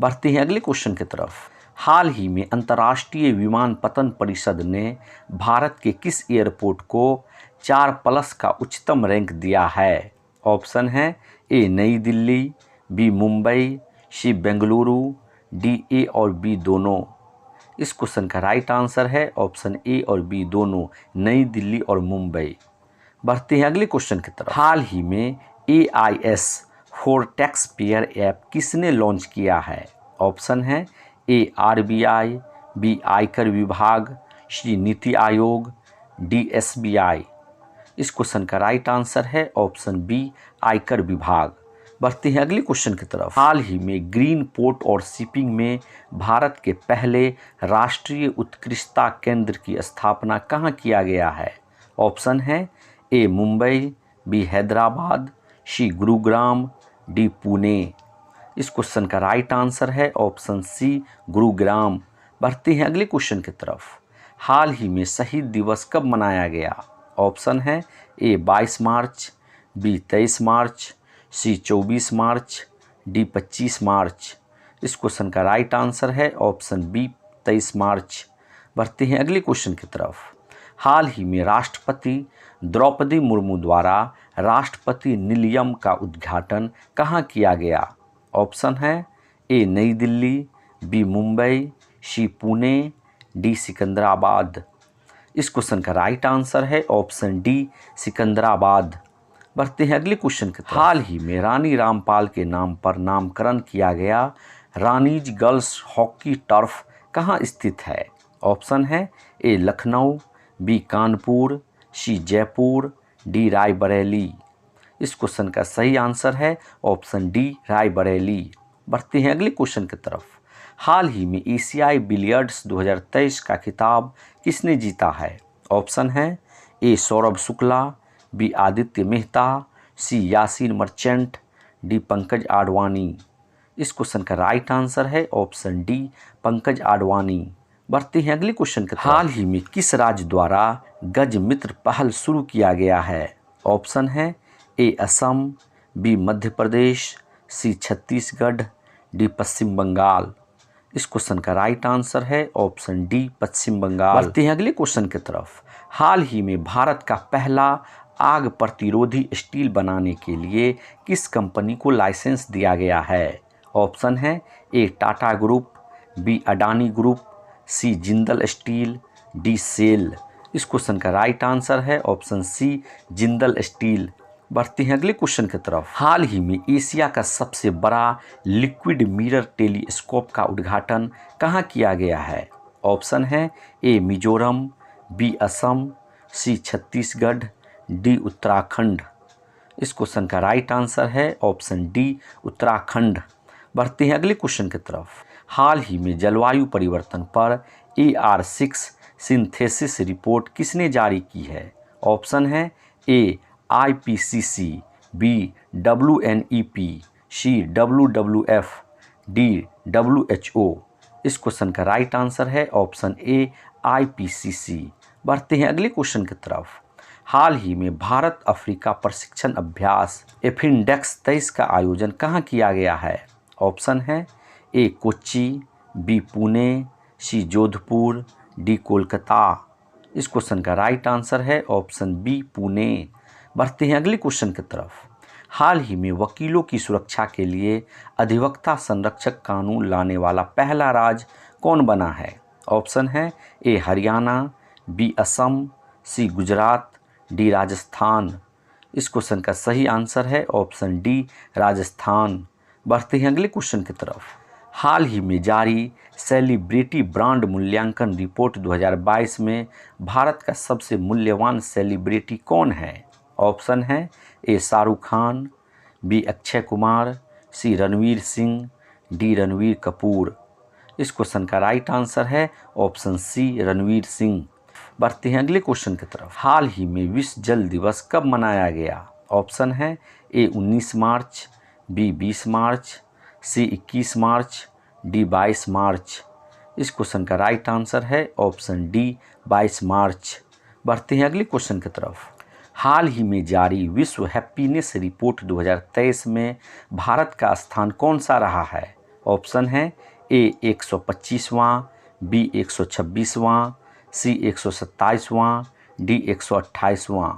बढ़ते हैं अगले क्वेश्चन की तरफ। हाल ही में अंतर्राष्ट्रीय विमानपत्तन परिषद ने भारत के किस एयरपोर्ट को 4+ का उच्चतम रैंक दिया है? ऑप्शन है A Nai Delhi, B Mumbai, C Bengaluru, D A और बी दोनों। इस क्वेश्चन का राइट आंसर है ऑप्शन ए और बी दोनों, नई दिल्ली और मुंबई। बढ़ते हैं अगले क्वेश्चन की तरफ। हाल ही में AIS for tax payer app किसने लॉन्च किया है? ऑप्शन है ए RBI, बी आयकर विभाग, सी नीति आयोग, डी SBI। इस क्वेश्चन का राइट आंसर है ऑप्शन बी आयकर विभाग। बढ़ते हैं अगले क्वेश्चन की तरफ। हाल ही में ग्रीन पोर्ट और शिपिंग में भारत के पहले राष्ट्रीय उत्कृष्टता केंद्र की स्थापना कहाँ किया गया है? ऑप्शन है ए मुंबई, बी हैदराबाद, सी गुरुग्राम, डी पुणे। इस क्वेश्चन का राइट आंसर है ऑप्शन सी गुरुग्राम। बढ़ते हैं अगले क्वेश्चन की तरफ। हाल ही में शहीद दिवस कब मनाया गया? ऑप्शन है ए 22 मार्च, बी 23 मार्च, सी 24 मार्च, डी 25 मार्च। इस क्वेश्चन का राइट आंसर है ऑप्शन बी 23 मार्च। बढ़ते हैं अगले क्वेश्चन की तरफ। हाल ही में राष्ट्रपति द्रौपदी मुर्मू द्वारा राष्ट्रपति निलयम का उद्घाटन कहाँ किया गया? ऑप्शन है A Nai Delhi, B Mumbai, C Pune, D Secunderabad. इस क्वेश्चन का राइट आंसर है ऑप्शन डी सिकंदराबाद। बढ़ते हैं अगले क्वेश्चन की तरफ। हाल ही में रानी रामपाल के नाम पर नामकरण किया गया रानीज गर्ल्स हॉकी टर्फ कहाँ स्थित है? ऑप्शन है ए लखनऊ, बी कानपुर, सी जयपुर, डी रायबरेली। इस क्वेश्चन का सही आंसर है ऑप्शन डी रायबरेली। बढ़ते हैं अगले क्वेश्चन की तरफ। हाल ही में एशियाई बिलियर्ड्स 2023 का खिताब किसने जीता है? ऑप्शन है ए सौरभ शुक्ला, बी आदित्य मेहता, सी यासीन मर्चेंट, डी पंकज आडवाणी। इस क्वेश्चन का राइट आंसर है ऑप्शन डी पंकज आडवाणी। बढ़ते हैं अगले क्वेश्चन की तरफ। हाल ही में किस राज्य द्वारा गज मित्र पहल शुरू किया गया है? ऑप्शन है ए असम, बी मध्य प्रदेश, सी छत्तीसगढ़, डी पश्चिम बंगाल। इस क्वेश्चन का राइट आंसर है ऑप्शन डी पश्चिम बंगाल। बढ़ते हैं अगले क्वेश्चन की तरफ। हाल ही में भारत का पहला आग प्रतिरोधी स्टील बनाने के लिए किस कंपनी को लाइसेंस दिया गया है? ऑप्शन है A Tata group, B Adani group, C Jindal steel, D SAIL. इस क्वेश्चन का राइट आंसर है ऑप्शन सी जिंदल स्टील। बढ़ते हैं अगले क्वेश्चन की तरफ। हाल ही में एशिया का सबसे बड़ा लिक्विड मिरर टेलीस्कोप का उद्घाटन कहाँ किया गया है? ऑप्शन है ए मिजोरम, बी असम, सी छत्तीसगढ़, डी उत्तराखंड। इस क्वेश्चन का राइट आंसर है ऑप्शन डी उत्तराखंड। बढ़ते हैं अगले क्वेश्चन की तरफ। हाल ही में जलवायु परिवर्तन पर AR6 सिंथेसिस रिपोर्ट किसने जारी की है? ऑप्शन है A IPCC, B WNEP, C WWF, D WHO। इस क्वेश्चन का राइट आंसर है ऑप्शन ए IPCC। बढ़ते हैं अगले क्वेश्चन की तरफ। हाल ही में भारत अफ्रीका प्रशिक्षण अभ्यास एफिनडेक्स 23 का आयोजन कहाँ किया गया है? ऑप्शन है ए कोच्चि, बी पुणे, सी जोधपुर, डी कोलकाता। इस क्वेश्चन का राइट आंसर है ऑप्शन बी पुणे। बढ़ते हैं अगले क्वेश्चन की तरफ। हाल ही में वकीलों की सुरक्षा के लिए अधिवक्ता संरक्षक कानून लाने वाला पहला राज्य कौन बना है? ऑप्शन है ए हरियाणा, बी असम, सी गुजरात, डी राजस्थान। इस क्वेश्चन का सही आंसर है ऑप्शन डी राजस्थान। बढ़ते हैं अगले क्वेश्चन की तरफ। हाल ही में जारी सेलिब्रिटी ब्रांड मूल्यांकन रिपोर्ट 2022 में भारत का सबसे मूल्यवान सेलिब्रिटी कौन है? ऑप्शन है ए शाहरुख खान, बी अक्षय कुमार, सी रणवीर सिंह, डी रणवीर कपूर। इस क्वेश्चन का राइट आंसर है ऑप्शन सी रणवीर सिंह। बढ़ते हैं अगले क्वेश्चन की तरफ। हाल ही में विश्व जल दिवस कब मनाया गया? ऑप्शन है ए 19 मार्च, बी 20 मार्च, सी 21 मार्च, डी 22 मार्च। इस क्वेश्चन का राइट आंसर है ऑप्शन डी 22 मार्च। बढ़ते हैं अगले क्वेश्चन की तरफ। हाल ही में जारी विश्व हैप्पीनेस रिपोर्ट 2023 में भारत का स्थान कौन सा रहा है? ऑप्शन है ए 125वां, बी 126वां, सी 127वां, डी 128वां।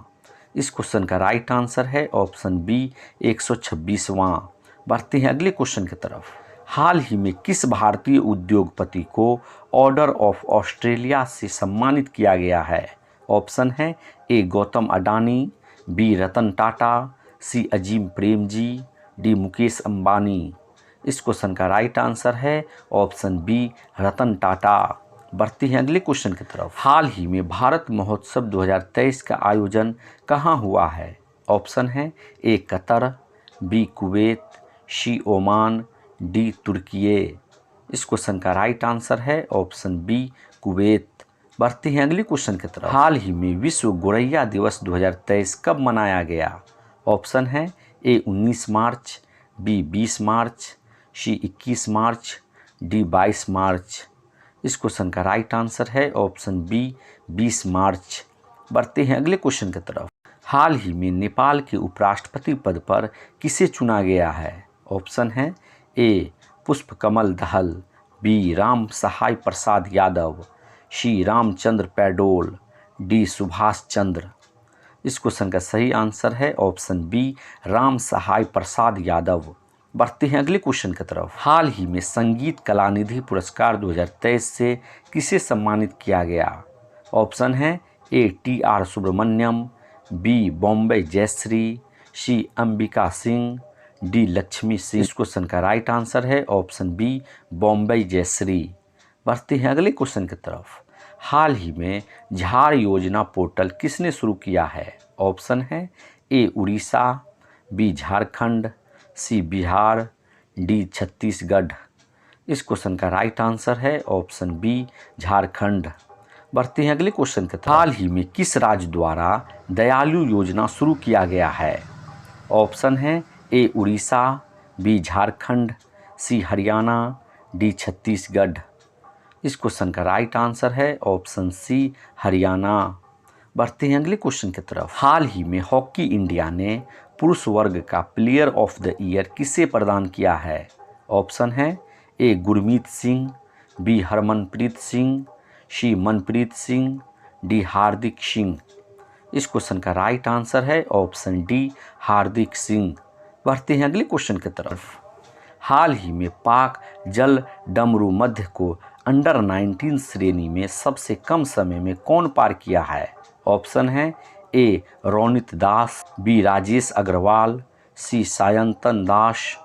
इस क्वेश्चन का राइट आंसर है ऑप्शन बी 126वां। बढ़ते हैं अगले क्वेश्चन की तरफ। हाल ही में किस भारतीय उद्योगपति को ऑर्डर ऑफ ऑस्ट्रेलिया से सम्मानित किया गया है? ऑप्शन है ए गौतम अडानी, बी रतन टाटा, सी अजीम प्रेमजी, डी मुकेश अंबानी। इस क्वेश्चन का राइट आंसर है ऑप्शन बी रतन टाटा। बढ़ते हैं अगले क्वेश्चन की तरफ। हाल ही में भारत महोत्सव 2023 का आयोजन कहाँ हुआ है? ऑप्शन है ए कतर, बी कुवैत, सी ओमान, डी तुर्की। इस क्वेश्चन का राइट आंसर है ऑप्शन बी कुवैत। बढ़ते हैं अगले क्वेश्चन की तरफ। हाल ही में विश्व गोरैया दिवस 2023 कब मनाया गया? ऑप्शन है ए 19 मार्च, बी 20 मार्च, सी 21 मार्च, डी 22 मार्च। इस क्वेश्चन का राइट आंसर है ऑप्शन बी 20 मार्च। बढ़ते हैं अगले क्वेश्चन की तरफ। हाल ही में नेपाल के उपराष्ट्रपति पद पर किसे चुना गया है? ऑप्शन है ए पुष्पकमल दहल, बी राम सहाय प्रसाद यादव, सी रामचंद्र पैडोल, डी सुभाष चंद्र। इस क्वेश्चन का सही आंसर है ऑप्शन बी राम सहाय प्रसाद यादव। बढ़ते हैं अगले क्वेश्चन की तरफ। हाल ही में संगीत कलानिधि पुरस्कार 2023 से किसे सम्मानित किया गया? ऑप्शन है A T R Subramaniam, B Bombay Jayashri, C Ambika Singh, D Lakshmi Singh. इस क्वेश्चन का राइट आंसर है ऑप्शन बी बॉम्बे जयश्री। बढ़ते हैं अगले क्वेश्चन की तरफ। हाल ही में झार योजना पोर्टल किसने शुरू किया है? ऑप्शन है ए उड़ीसा, बी झारखंड, सी बिहार, डी छत्तीसगढ़। इस क्वेश्चन का राइट आंसर है ऑप्शन बी झारखंड। बढ़ते हैं अगले क्वेश्चन की तरफ। हाल ही में किस राज्य द्वारा दयालु योजना शुरू किया गया है? ऑप्शन है ए उड़ीसा, बी झारखंड, सी हरियाणा, डी छत्तीसगढ़। इस क्वेश्चन का राइट आंसर है ऑप्शन सी हरियाणा। बढ़ते हैं अगले क्वेश्चन की तरफ। हाल ही में हॉकी इंडिया ने पुरुष वर्ग का प्लेयर ऑफ द ईयर किसे प्रदान किया है? ऑप्शन है ए गुरमीत सिंह, बी हरमनप्रीत सिंह, सी मनप्रीत सिंह, डी हार्दिक सिंह। इस क्वेश्चन का राइट आंसर है ऑप्शन डी हार्दिक सिंह। बढ़ते हैं अगले क्वेश्चन की तरफ। हाल ही में पाक जल डमरू मध्य को अंडर 19 श्रेणी में सबसे कम समय में कौन पार किया है? ऑप्शन है ए रोनित दास, बी राजेश अग्रवाल, सी सायंतन दास,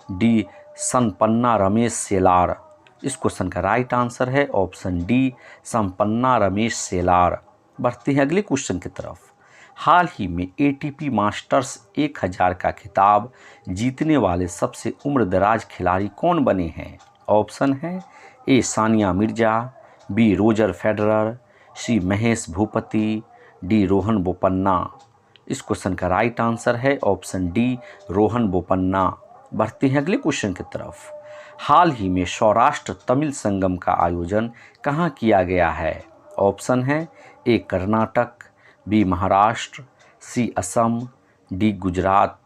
डी संपन्ना रमेश सेलार। इस क्वेश्चन का राइट आंसर है ऑप्शन डी संपन्ना रमेश सेलार। बढ़ते हैं अगले क्वेश्चन की तरफ। हाल ही में एटीपी मास्टर्स 1000 का खिताब जीतने वाले सबसे उम्रदराज खिलाड़ी कौन बने हैं? ऑप्शन है A Sania Mirza, B Roger Federer, C Mahesh Bhupathi, D Rohan Bopanna. इस क्वेश्चन का राइट आंसर है ऑप्शन डी रोहन बोपन्ना। बढ़ते हैं अगले क्वेश्चन की तरफ। हाल ही में सौराष्ट्र तमिल संगम का आयोजन कहाँ किया गया है? ऑप्शन है ए कर्नाटक, बी महाराष्ट्र, सी असम, डी गुजरात।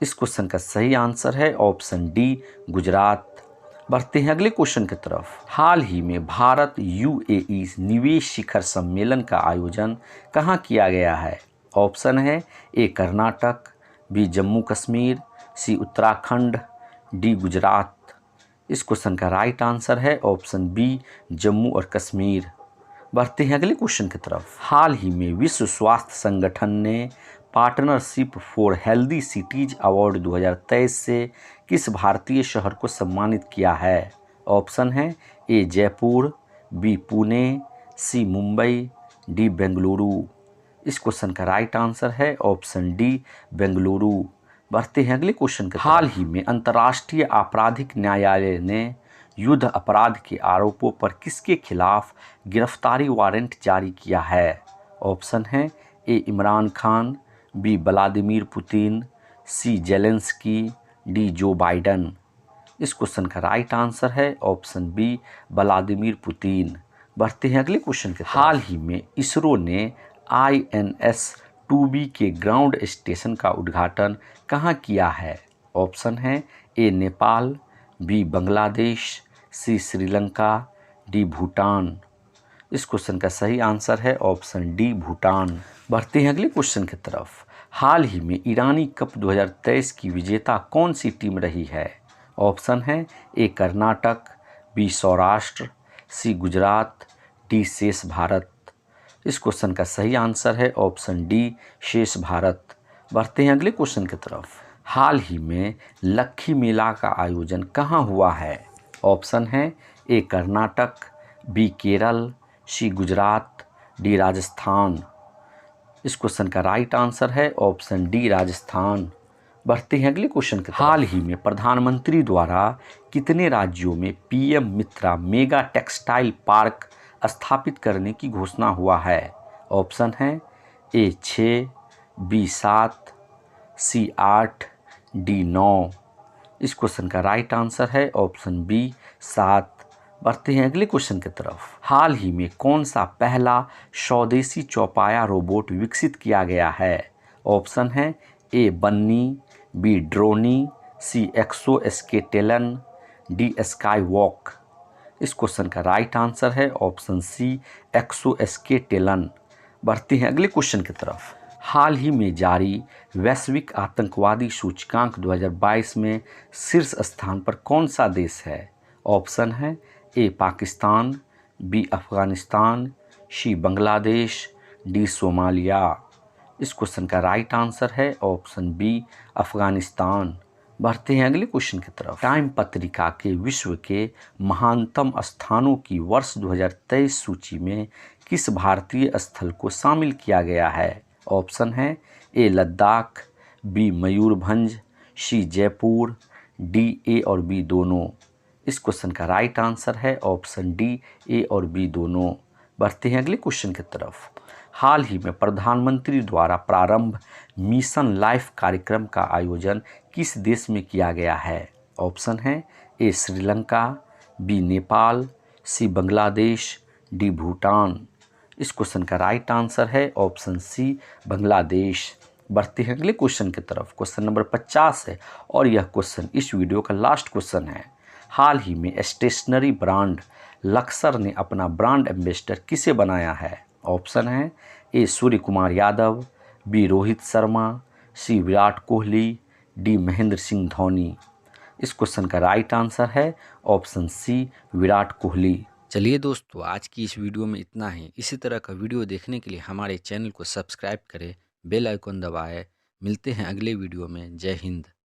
इस क्वेश्चन का सही आंसर है ऑप्शन डी गुजरात। बढ़ते हैं अगले क्वेश्चन की तरफ। हाल ही में भारत यूएई निवेश शिखर सम्मेलन का आयोजन कहाँ किया गया है? ऑप्शन है ए कर्नाटक, बी जम्मू कश्मीर, सी उत्तराखंड, डी गुजरात। इस क्वेश्चन का राइट आंसर है ऑप्शन बी जम्मू और कश्मीर। बढ़ते हैं अगले क्वेश्चन की तरफ। हाल ही में विश्व स्वास्थ्य संगठन ने partnership for healthy cities award 2023 से किस भारतीय शहर को सम्मानित किया है? ऑप्शन है ए जयपुर, बी पुणे, सी मुंबई, डी बेंगलुरु। इस क्वेश्चन का राइट आंसर है ऑप्शन डी बेंगलुरु। बढ़ते हैं अगले क्वेश्चन के। हाल ही में अंतर्राष्ट्रीय आपराधिक न्यायालय ने युद्ध अपराध के आरोपों पर किसके खिलाफ गिरफ्तारी वारंट जारी किया है? ऑप्शन है A Imran Khan, B Vladimir Putin, C Zelensky, D Joe Biden. इस क्वेश्चन का राइट आंसर है ऑप्शन बी व्लादिमीर पुतिन। बढ़ते हैं अगले क्वेश्चन के। हाल ही में इसरो ने INS-2B के ग्राउंड स्टेशन का उद्घाटन कहाँ किया है? ऑप्शन है ए नेपाल, बी बांग्लादेश, सी श्रीलंका, डी भूटान। इस क्वेश्चन का सही आंसर है ऑप्शन डी भूटान। बढ़ते हैं अगले क्वेश्चन की तरफ। हाल ही में ईरानी कप 2023 की विजेता कौन सी टीम रही है? ऑप्शन है ए कर्नाटक, बी सौराष्ट्र, सी गुजरात, डी शेष भारत। इस क्वेश्चन का सही आंसर है ऑप्शन डी शेष भारत। बढ़ते हैं अगले क्वेश्चन की तरफ। हाल ही में लक्खी मेला का आयोजन कहाँ हुआ है? ऑप्शन है ए कर्नाटक, बी केरल, सी गुजरात, डी राजस्थान। इस क्वेश्चन का राइट आंसर है ऑप्शन डी राजस्थान। बढ़ते हैं अगले क्वेश्चन की तरफ। हाल ही में प्रधानमंत्री द्वारा कितने राज्यों में PM मित्रा मेगा टेक्सटाइल पार्क स्थापित करने की घोषणा हुआ है? ऑप्शन है ए 6, बी 7, सी 8, डी 9। इस क्वेश्चन का राइट आंसर है ऑप्शन बी 7। बढ़ते हैं अगले क्वेश्चन की तरफ। हाल ही में कौन सा पहला स्वदेशी चौपाया रोबोट विकसित किया गया है? ऑप्शन है ए बन्नी, बी ड्रोनी, सी एक्सोस्केलेटन, डी स्काई वॉक। इस क्वेश्चन का राइट आंसर है ऑप्शन सी एक्सोस्केलेटन। बढ़ते हैं अगले क्वेश्चन की तरफ। हाल ही में जारी वैश्विक आतंकवादी सूचकांक 2022 में शीर्ष स्थान पर कौन सा देश है? ऑप्शन है ए पाकिस्तान, बी अफगानिस्तान, सी बांग्लादेश, डी सोमालिया। इस क्वेश्चन का राइट आंसर है ऑप्शन बी अफगानिस्तान। बढ़ते हैं अगले क्वेश्चन की तरफ। टाइम पत्रिका के विश्व के महानतम स्थानों की वर्ष 2023 सूची में किस भारतीय स्थल को शामिल किया गया है? ऑप्शन है A Ladakh, B Mayurbhanj, C Jaipur, D A और बी दोनों। इस क्वेश्चन का राइट आंसर है ऑप्शन डी ए और बी दोनों। बढ़ते हैं अगले क्वेश्चन की तरफ। हाल ही में प्रधानमंत्री द्वारा प्रारंभ मिशन लाइफ कार्यक्रम का आयोजन किस देश में किया गया है? ऑप्शन है ए श्रीलंका, बी नेपाल, सी बांग्लादेश, डी भूटान। इस क्वेश्चन का राइट आंसर है ऑप्शन सी बांग्लादेश। बढ़ते हैं अगले क्वेश्चन की तरफ। क्वेश्चन नंबर 50 है और यह क्वेश्चन इस वीडियो का लास्ट क्वेश्चन है। हाल ही में स्टेशनरी ब्रांड लक्सर ने अपना ब्रांड एम्बेसडर किसे बनाया है? ऑप्शन है ए सूर्य कुमार यादव, बी रोहित शर्मा, सी विराट कोहली, डी महेंद्र सिंह धोनी। इस क्वेश्चन का राइट आंसर है ऑप्शन सी विराट कोहली। चलिए दोस्तों, आज की इस वीडियो में इतना ही। इसी तरह का वीडियो देखने के लिए हमारे चैनल को सब्सक्राइब करें, बेल आइकन दबाएं। मिलते हैं अगले वीडियो में। जय हिंद।